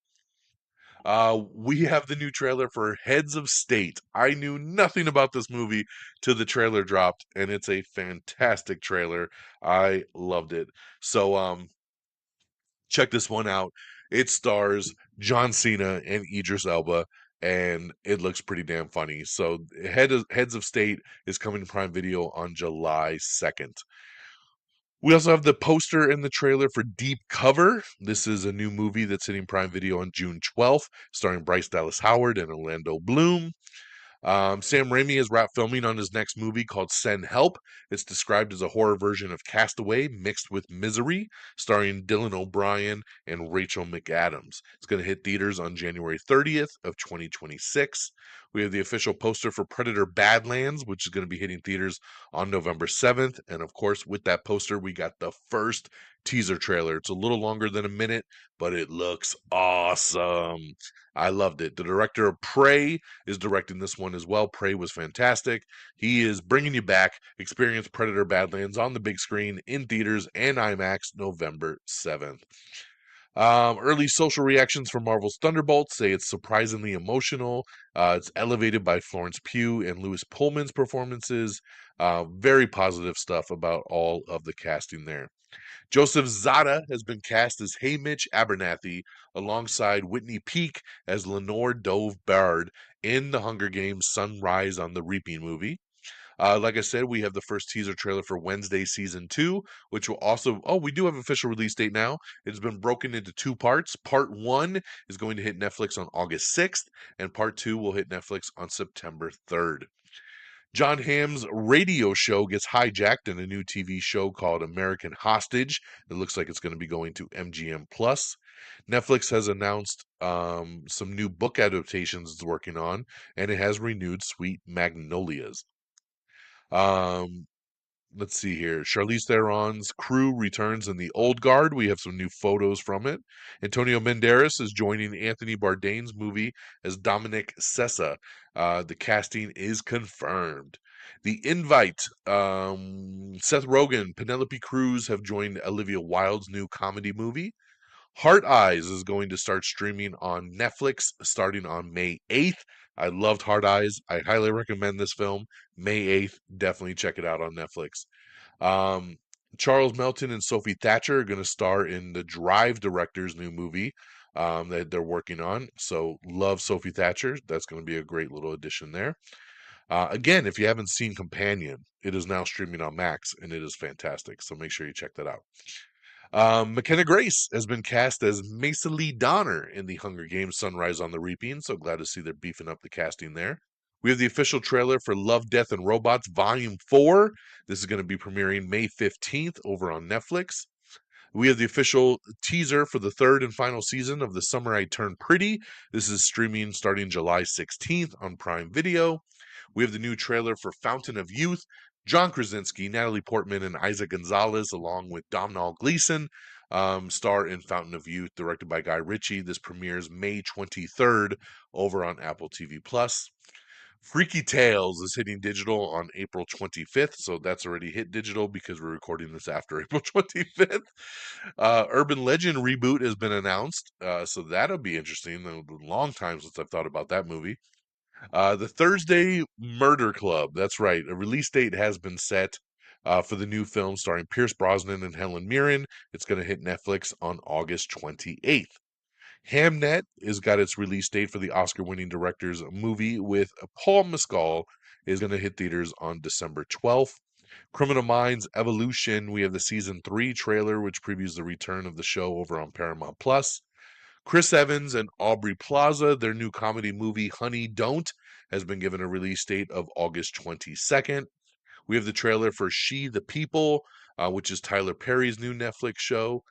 We have the new trailer for Heads of State. I knew nothing about this movie till the trailer dropped, and it's a fantastic trailer. I loved it. So, check this one out. It stars John Cena and Idris Elba, and it looks pretty damn funny. So, Heads of State is coming to Prime Video on July 2nd. We also have the poster and the trailer for Deep Cover. This is a new movie that's hitting Prime Video on June 12th, starring Bryce Dallas Howard and Orlando Bloom. Sam Raimi has wrapped filming on his next movie called Send Help. It's described as a horror version of Castaway mixed with Misery, starring Dylan O'Brien and Rachel McAdams. It's going to hit theaters on January 30th of 2026. We have the official poster for Predator Badlands, which is going to be hitting theaters on November 7th. And of course, with that poster, we got the first teaser trailer. It's a little longer than a minute, but it looks awesome. I loved it. The director of Prey is directing this one as well. Prey was fantastic. He is bringing you back. Experience Predator Badlands on the big screen in theaters and IMAX November 7th. Early social reactions for Marvel's Thunderbolts say it's surprisingly emotional. It's elevated by Florence Pugh and Louis Pullman's performances. Very positive stuff about all of the casting there. Joseph Zada has been cast as Haymitch Abernathy alongside Whitney Peak as Lenore Dove Bard in the Hunger Games Sunrise on the Reaping movie. Like I said, we have the first teaser trailer for Wednesday Season 2, which will also... Oh, we do have an official release date now. It's been broken into 2 parts. Part 1 is going to hit Netflix on August 6th, and Part 2 will hit Netflix on September 3rd. John Hamm's radio show gets hijacked in a new TV show called American Hostage. It looks like it's going to be going to MGM Plus. Netflix has announced some new book adaptations it's working on, and it has renewed Sweet Magnolias. Let's see here. Charlize Theron's crew returns in The Old Guard. We have some new photos from it. Antonio Banderas is joining Anthony Bourdain's movie as Dominic Sessa. The casting is confirmed. The Invite. Seth Rogen, Penelope Cruz have joined Olivia Wilde's new comedy movie. Heart Eyes is going to start streaming on Netflix starting on May 8th. I loved Heart Eyes. I highly recommend this film. May 8th, definitely check it out on Netflix. Charles Melton and Sophie Thatcher are going to star in the Drive director's new movie. that they're working on. So love Sophie Thatcher. That's going to be a great little addition there. Again, if you haven't seen Companion, it is now streaming on Max, and it is fantastic. So make sure you check that out. McKenna Grace has been cast as Mesa Lee Donner in the Hunger Games Sunrise on the Reaping, so glad to see they're beefing up the casting there. We have the official trailer for Love, Death, and Robots Volume 4. This is going to be premiering May 15th over on Netflix. We have the official teaser for the third and final season of The Summer I Turned Pretty. This is streaming starting July 16th on Prime Video. We have the new trailer for Fountain of Youth. John Krasinski, Natalie Portman, and Isaac Gonzalez, along with Domhnall Gleeson, star in Fountain of Youth, directed by Guy Ritchie. This premieres May 23rd over on Apple TV Plus. Freaky Tales is hitting digital on April 25th, so that's already hit digital because we're recording this after April 25th. Urban Legend reboot has been announced, so that'll be interesting. A long time since I've thought about that movie. The Thursday Murder Club, that's right. A release date has been set for the new film starring Pierce Brosnan and Helen Mirren. It's going to hit Netflix on August 28th. Hamnet has got its release date for the Oscar-winning director's movie with Paul Mescal is going to hit theaters on December 12th. Criminal Minds Evolution, we have the season 3 trailer, which previews the return of the show over on Paramount Plus. Chris Evans and Aubrey Plaza, their new comedy movie Honey Don't, has been given a release date of August 22nd. We have the trailer for She the People, which is Tyler Perry's new Netflix show.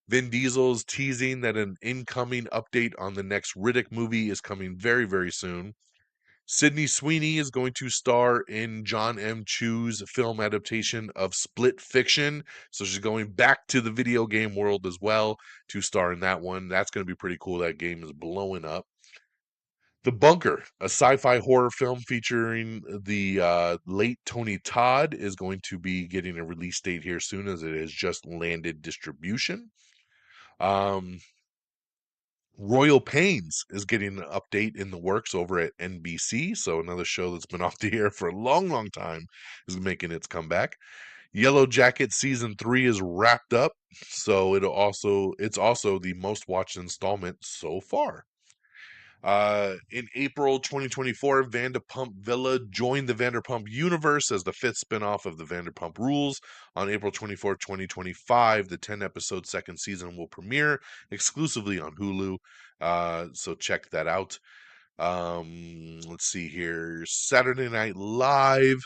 Vin Diesel's teasing that an incoming update on the next Riddick movie is coming very, very soon. Sydney Sweeney is going to star in John M. Chu's film adaptation of Split Fiction. So she's going back to the video game world as well to star in that one. That's going to be pretty cool. That game is blowing up. The Bunker, a sci-fi horror film featuring the late Tony Todd, is going to be getting a release date here soon as it has just landed distribution. Royal Pains is getting an update in the works over at NBC, so another show that's been off the air for a long, long time is making its comeback. Yellow Jacket season 3 is wrapped up, so it's also the most watched installment so far. In April 2024, Vanderpump Villa joined the Vanderpump universe as the fifth spinoff of the Vanderpump Rules. On April 24th, 2025, the 10-episode second season will premiere exclusively on Hulu. So check that out. Let's see here. Saturday Night Live.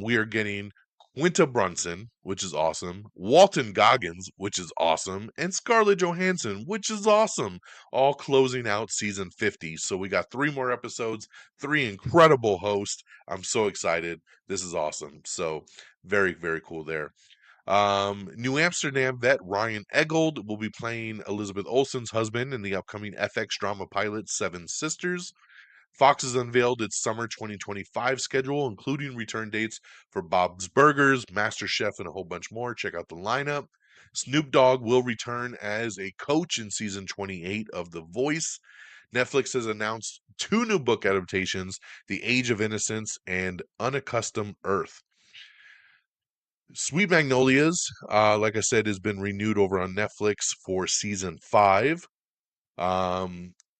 We are getting Quinta Brunson, which is awesome, Walton Goggins, which is awesome, and Scarlett Johansson, which is awesome, all closing out season 50. So we got 3 more episodes, 3 incredible hosts. I'm so excited. This is awesome. So very, very cool there. New Amsterdam vet Ryan Eggold will be playing Elizabeth Olsen's husband in the upcoming FX drama pilot Seven Sisters. Fox has unveiled its summer 2025 schedule, including return dates for Bob's Burgers, MasterChef, and a whole bunch more. Check out the lineup. Snoop Dogg will return as a coach in season 28 of The Voice. Netflix has announced 2 new book adaptations, The Age of Innocence and Unaccustomed Earth. Sweet Magnolias, like I said, has been renewed over on Netflix for season 5.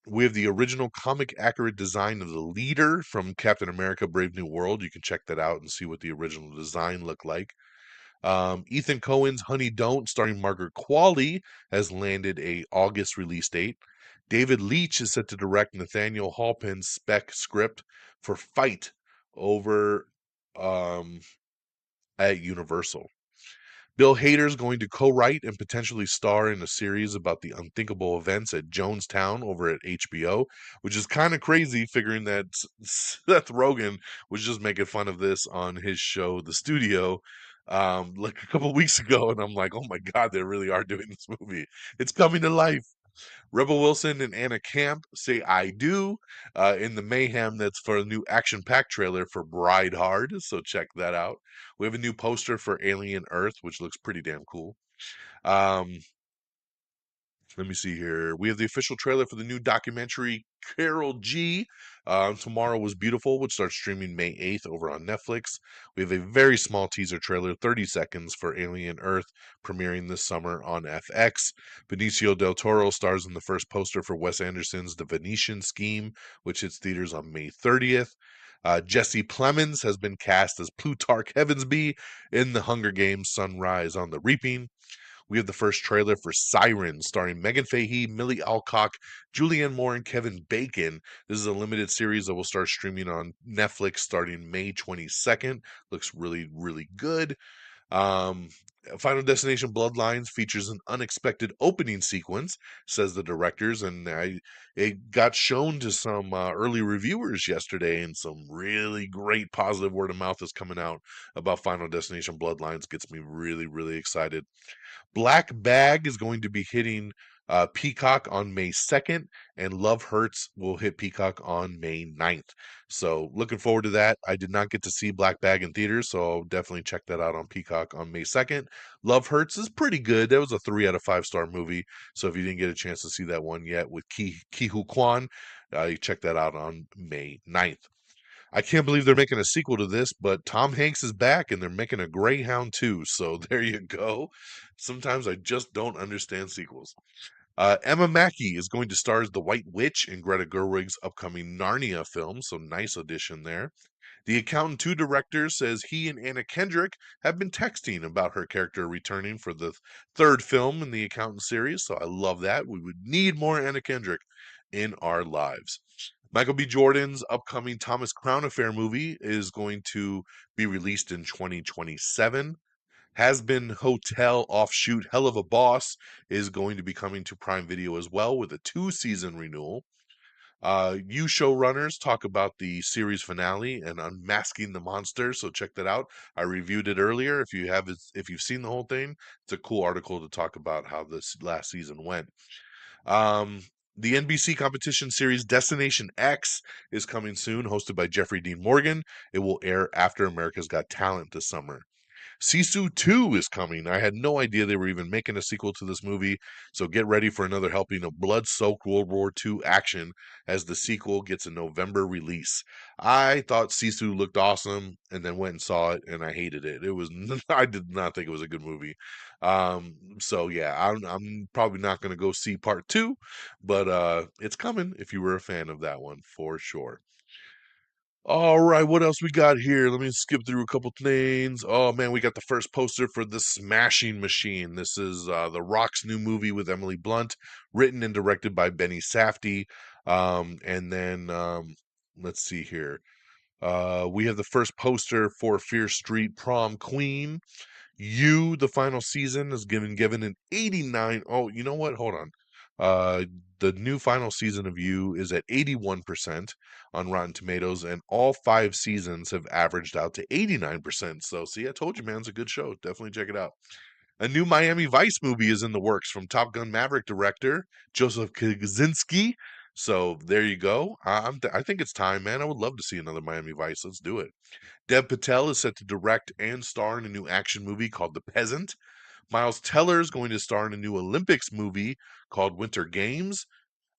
We have the original comic accurate design of the leader from Captain America Brave New World. You can check that out and see what the original design looked like. Ethan Cohen's Honey Don't, starring Margaret Qualley, has landed a August release date. David Leitch is set to direct Nathaniel Hawpen's spec script for Fight over at Universal. Bill Hader is going to co-write and potentially star in a series about the unthinkable events at Jonestown over at HBO, which is kind of crazy figuring that Seth Rogen was just making fun of this on his show, The Studio, like a couple weeks ago. And I'm like, oh my God, they really are doing this movie. It's coming to life. Rebel Wilson and Anna Camp say I do in the mayhem that's for a new action-packed trailer for Bride Hard, so check that out. We have a new poster for Alien Earth, which looks pretty damn cool. Um, Let me see here. We have the official trailer for the new documentary Carol G. Tomorrow Was Beautiful, which starts streaming May 8th over on Netflix. We have a very small teaser trailer, 30 seconds, for Alien Earth, premiering this summer on FX. Benicio del Toro stars in the first poster for Wes Anderson's The Venetian Scheme, which hits theaters on May 30th. Jesse Plemons has been cast as Plutarch Heavensbee in The Hunger Games Sunrise on the Reaping. We have the first trailer for Siren, starring Megan Fahey, Millie Alcock, Julianne Moore, and Kevin Bacon. This is a limited series that will start streaming on Netflix starting May 22nd. Looks really, really good. Um, Final Destination Bloodlines features an unexpected opening sequence, says the directors, and it got shown to some early reviewers yesterday, and some really great positive word of mouth is coming out about Final Destination Bloodlines. Gets me really, really excited. Black Bag is going to be hitting Peacock on May 2nd, and Love Hurts will hit Peacock on May 9th. So looking forward to that. I did not get to see Black Bag in theaters, so I'll definitely check that out on Peacock on May 2nd. Love Hurts is pretty good. That was a 3 out of 5 star movie. So if you didn't get a chance to see that one yet with Ki Hu Kwan, you check that out on May 9th. I can't believe they're making a sequel to this, but Tom Hanks is back and they're making a Greyhound too. So there you go. Sometimes I just don't understand sequels. Emma Mackey is going to star as the White Witch in Greta Gerwig's upcoming Narnia film, so nice addition there. The Accountant 2 director says he and Anna Kendrick have been texting about her character returning for the third film in the Accountant series, so I love that. We would need more Anna Kendrick in our lives. Michael B. Jordan's upcoming Thomas Crown Affair movie is going to be released in 2027. Has Been Hotel offshoot Hell of a Boss is going to be coming to Prime Video as well with a 2-season renewal. You showrunners talk about the series finale and unmasking the monster, so check that out. I reviewed it earlier. If you've seen the whole thing, it's a cool article to talk about how this last season went. Um, the NBC competition series Destination X is coming soon, hosted by Jeffrey Dean Morgan. It will air after America's Got Talent this summer. Sisu 2 is coming. I had no idea they were even making a sequel to this movie, so get ready for another helping of blood-soaked World War II action as the sequel gets a November release. I thought Sisu looked awesome and then went and saw it and I hated it. It was I did not think it was a good movie. So yeah, I'm probably not going to go see part 2, but it's coming if you were a fan of that one for sure. All right, what else we got here? Let me skip through a couple things. Oh man, we got the first poster for The Smashing Machine. This is The Rock's new movie with Emily Blunt, written and directed by Benny Safdie. And then let's see here. We have the first poster for Fear Street Prom Queen. You, the final season, is given an 89. Oh, you know what? Hold on. Uh, the new final season of You is at 81% on Rotten Tomatoes, and all 5 seasons have averaged out to 89%. So, see, I told you, man, it's a good show. Definitely check it out. A new Miami Vice movie is in the works from Top Gun Maverick director Joseph Kosinski. So there you go. I think it's time, man. I would love to see another Miami Vice. Let's do it. Dev Patel is set to direct and star in a new action movie called The Peasant. Miles Teller is going to star in a new Olympics movie called Winter Games.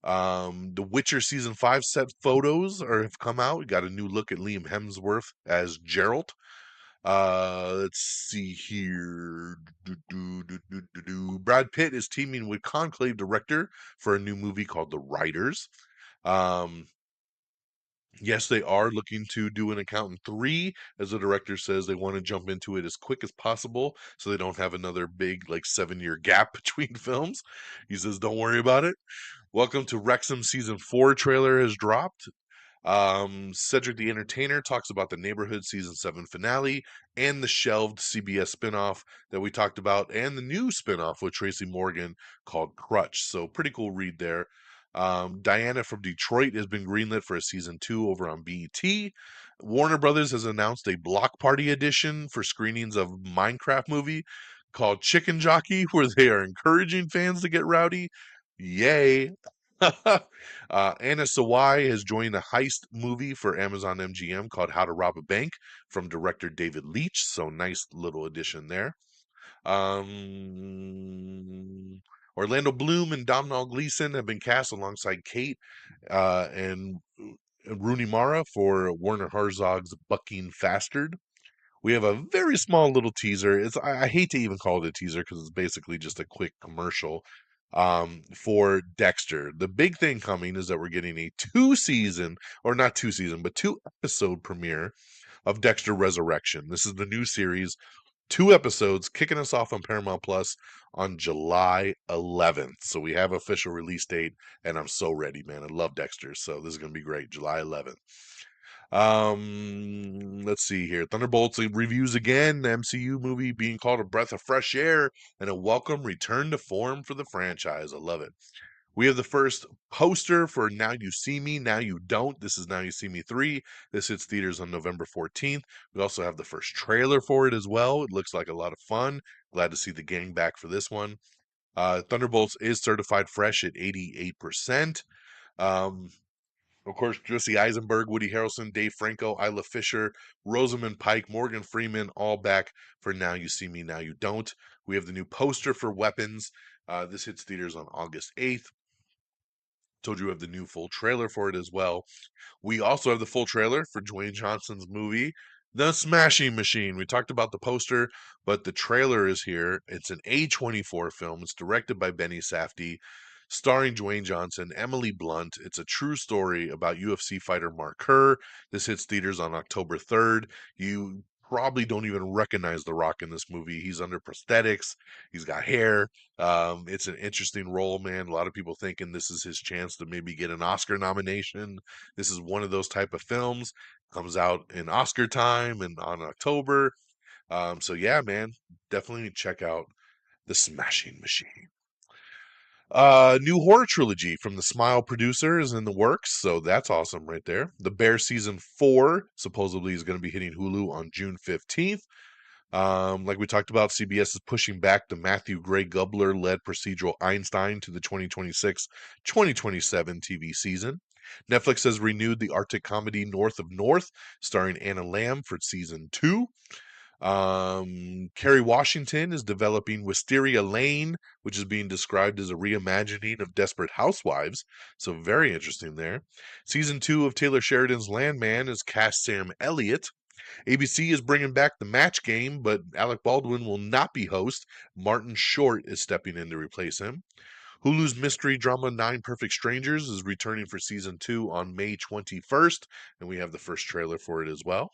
The Witcher season 5 set photos have come out. We got a new look at Liam Hemsworth as Geralt. Let's see here. Brad Pitt is teaming with Conclave director for a new movie called The Riders. Um, Yes, they are looking to do an Accountant 3, as the director says they want to jump into it as quick as possible so they don't have another big, like, 7-year gap between films. He says, don't worry about it. Welcome to Wrexham Season 4 trailer has dropped. Cedric the Entertainer talks about the Neighborhood Season 7 finale and the shelved CBS spinoff that we talked about, and the new spinoff with Tracy Morgan called Crutch. So, pretty cool read there. Diana from Detroit has been greenlit for a season 2 over on BET. Warner Brothers has announced a block party edition for screenings of Minecraft movie called Chicken Jockey, where they are encouraging fans to get rowdy. Yay. Anna Sawai has joined a heist movie for Amazon MGM called How to Rob a Bank from director David Leitch. So nice little addition there. Um, Orlando Bloom and Domhnall Gleeson have been cast alongside Kate and Rooney Mara for Werner Herzog's Bucking Fastard. We have a very small little teaser. I hate to even call it a teaser because it's basically just a quick commercial for Dexter. The big thing coming is that we're getting a two episode premiere of Dexter Resurrection. This is the new series, 2 episodes, kicking us off on Paramount Plus on July 11th. So we have official release date, and I'm so ready, man. I love Dexter, so this is gonna be great. July 11th. Let's see here. Thunderbolts reviews again. The MCU movie being called a breath of fresh air and a welcome return to form for the franchise. I love it. We have the first poster for Now You See Me, Now You Don't. This is Now You See Me 3. This hits theaters on November 14th. We also have the first trailer for it as well. It looks like a lot of fun. Glad to see the gang back for this one. Thunderbolts is certified fresh at 88%. Of course, Jesse Eisenberg, Woody Harrelson, Dave Franco, Isla Fisher, Rosamund Pike, Morgan Freeman, all back for Now You See Me, Now You Don't. We have the new poster for Weapons. This hits theaters on August 8th. Told you we have the new full trailer for it as well. We also have the full trailer for Dwayne Johnson's movie, The Smashing Machine. We talked about the poster, but the trailer is here. It's an A24 film. It's directed by Benny Safdie, starring Dwayne Johnson, Emily Blunt. It's a true story about UFC fighter Mark Kerr. This hits theaters on October 3rd. You probably don't even recognize The Rock in this movie. He's under prosthetics. He's got hair. It's an interesting role, man. A lot of people thinking this is his chance to maybe get an Oscar nomination. This is one of those type of films. Comes out in Oscar time and on October. So yeah, man, definitely check out The Smashing Machine. New horror trilogy from the Smile producer is in the works, so that's awesome right there. The Bear season 4 supposedly is going to be hitting Hulu on June 15th. Like we talked about, CBS is pushing back the Matthew Gray Gubler led procedural Einstein to the 2026-2027 TV season. Netflix has renewed the Arctic comedy North of North, starring Anna Lamb for season 2. Kerry Washington is developing Wisteria Lane, which is being described as a reimagining of Desperate Housewives. So very interesting there. Season 2 of Taylor Sheridan's Landman is cast Sam Elliott. ABC is bringing back the Match Game, but Alec Baldwin will not be host. Martin Short is stepping in to replace him. Hulu's mystery drama Nine Perfect Strangers is returning for season 2 on May 21st, and we have the first trailer for it as well.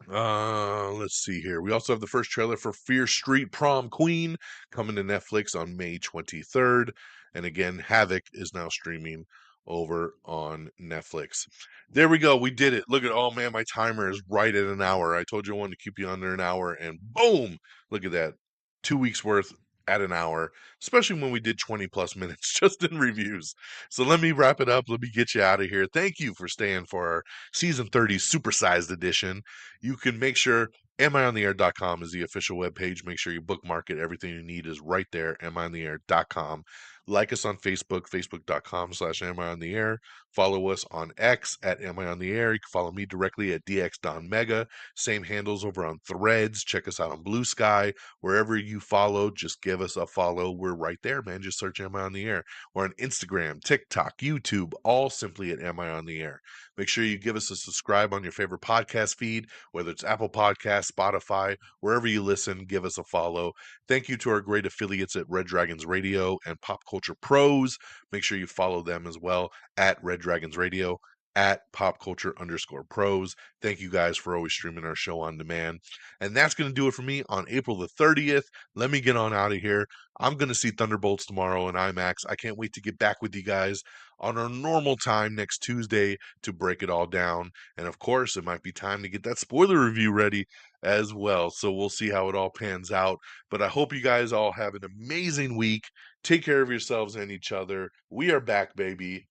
Let's see here. We also have the first trailer for Fear Street Prom Queen coming to Netflix on May 23rd. And again, Havoc is now streaming over on Netflix. There we go. We did it. Look at, oh man, my timer is right at an hour. I told you I wanted to keep you under an hour, and boom, look at that. 2 weeks worth at an hour, especially when we did 20 plus minutes just in reviews. So let me wrap it up. Let me get you out of here. Thank you for staying for our season 30 supersized edition. You can make sure amiontheair.com is the official webpage. Make sure you bookmark it. Everything you need is right there, amiontheair.com. Like us on Facebook, facebook.com/amiontheair. Follow us on X at amiontheair. You can follow me directly at DXDonMega. Same handles over on Threads. Check us out on Blue Sky. Wherever you follow, just give us a follow. We're right there, man. Just search Am I on the Air. We're on Instagram, TikTok, YouTube, all simply at Am I on the Air. Make sure you give us a subscribe on your favorite podcast feed, whether it's Apple Podcasts, Spotify, wherever you listen, give us a follow. Thank you to our great affiliates at Red Dragons Radio and Pop Culture Pros. Make sure you follow them as well at Red Dragons Radio, at popculture_pros. Thank you guys for always streaming our show on demand. And that's going to do it for me on April the 30th. Let me get on out of here. I'm going to see Thunderbolts tomorrow in IMAX. I can't wait to get back with you guys on our normal time next Tuesday to break it all down. And of course, it might be time to get that spoiler review ready as well. So we'll see how it all pans out. But I hope you guys all have an amazing week. Take care of yourselves and each other. We are back, baby.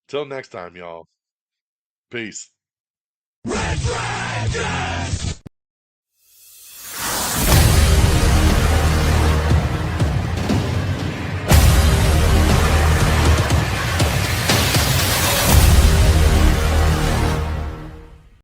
Till next time, y'all. Peace. Red Dragons!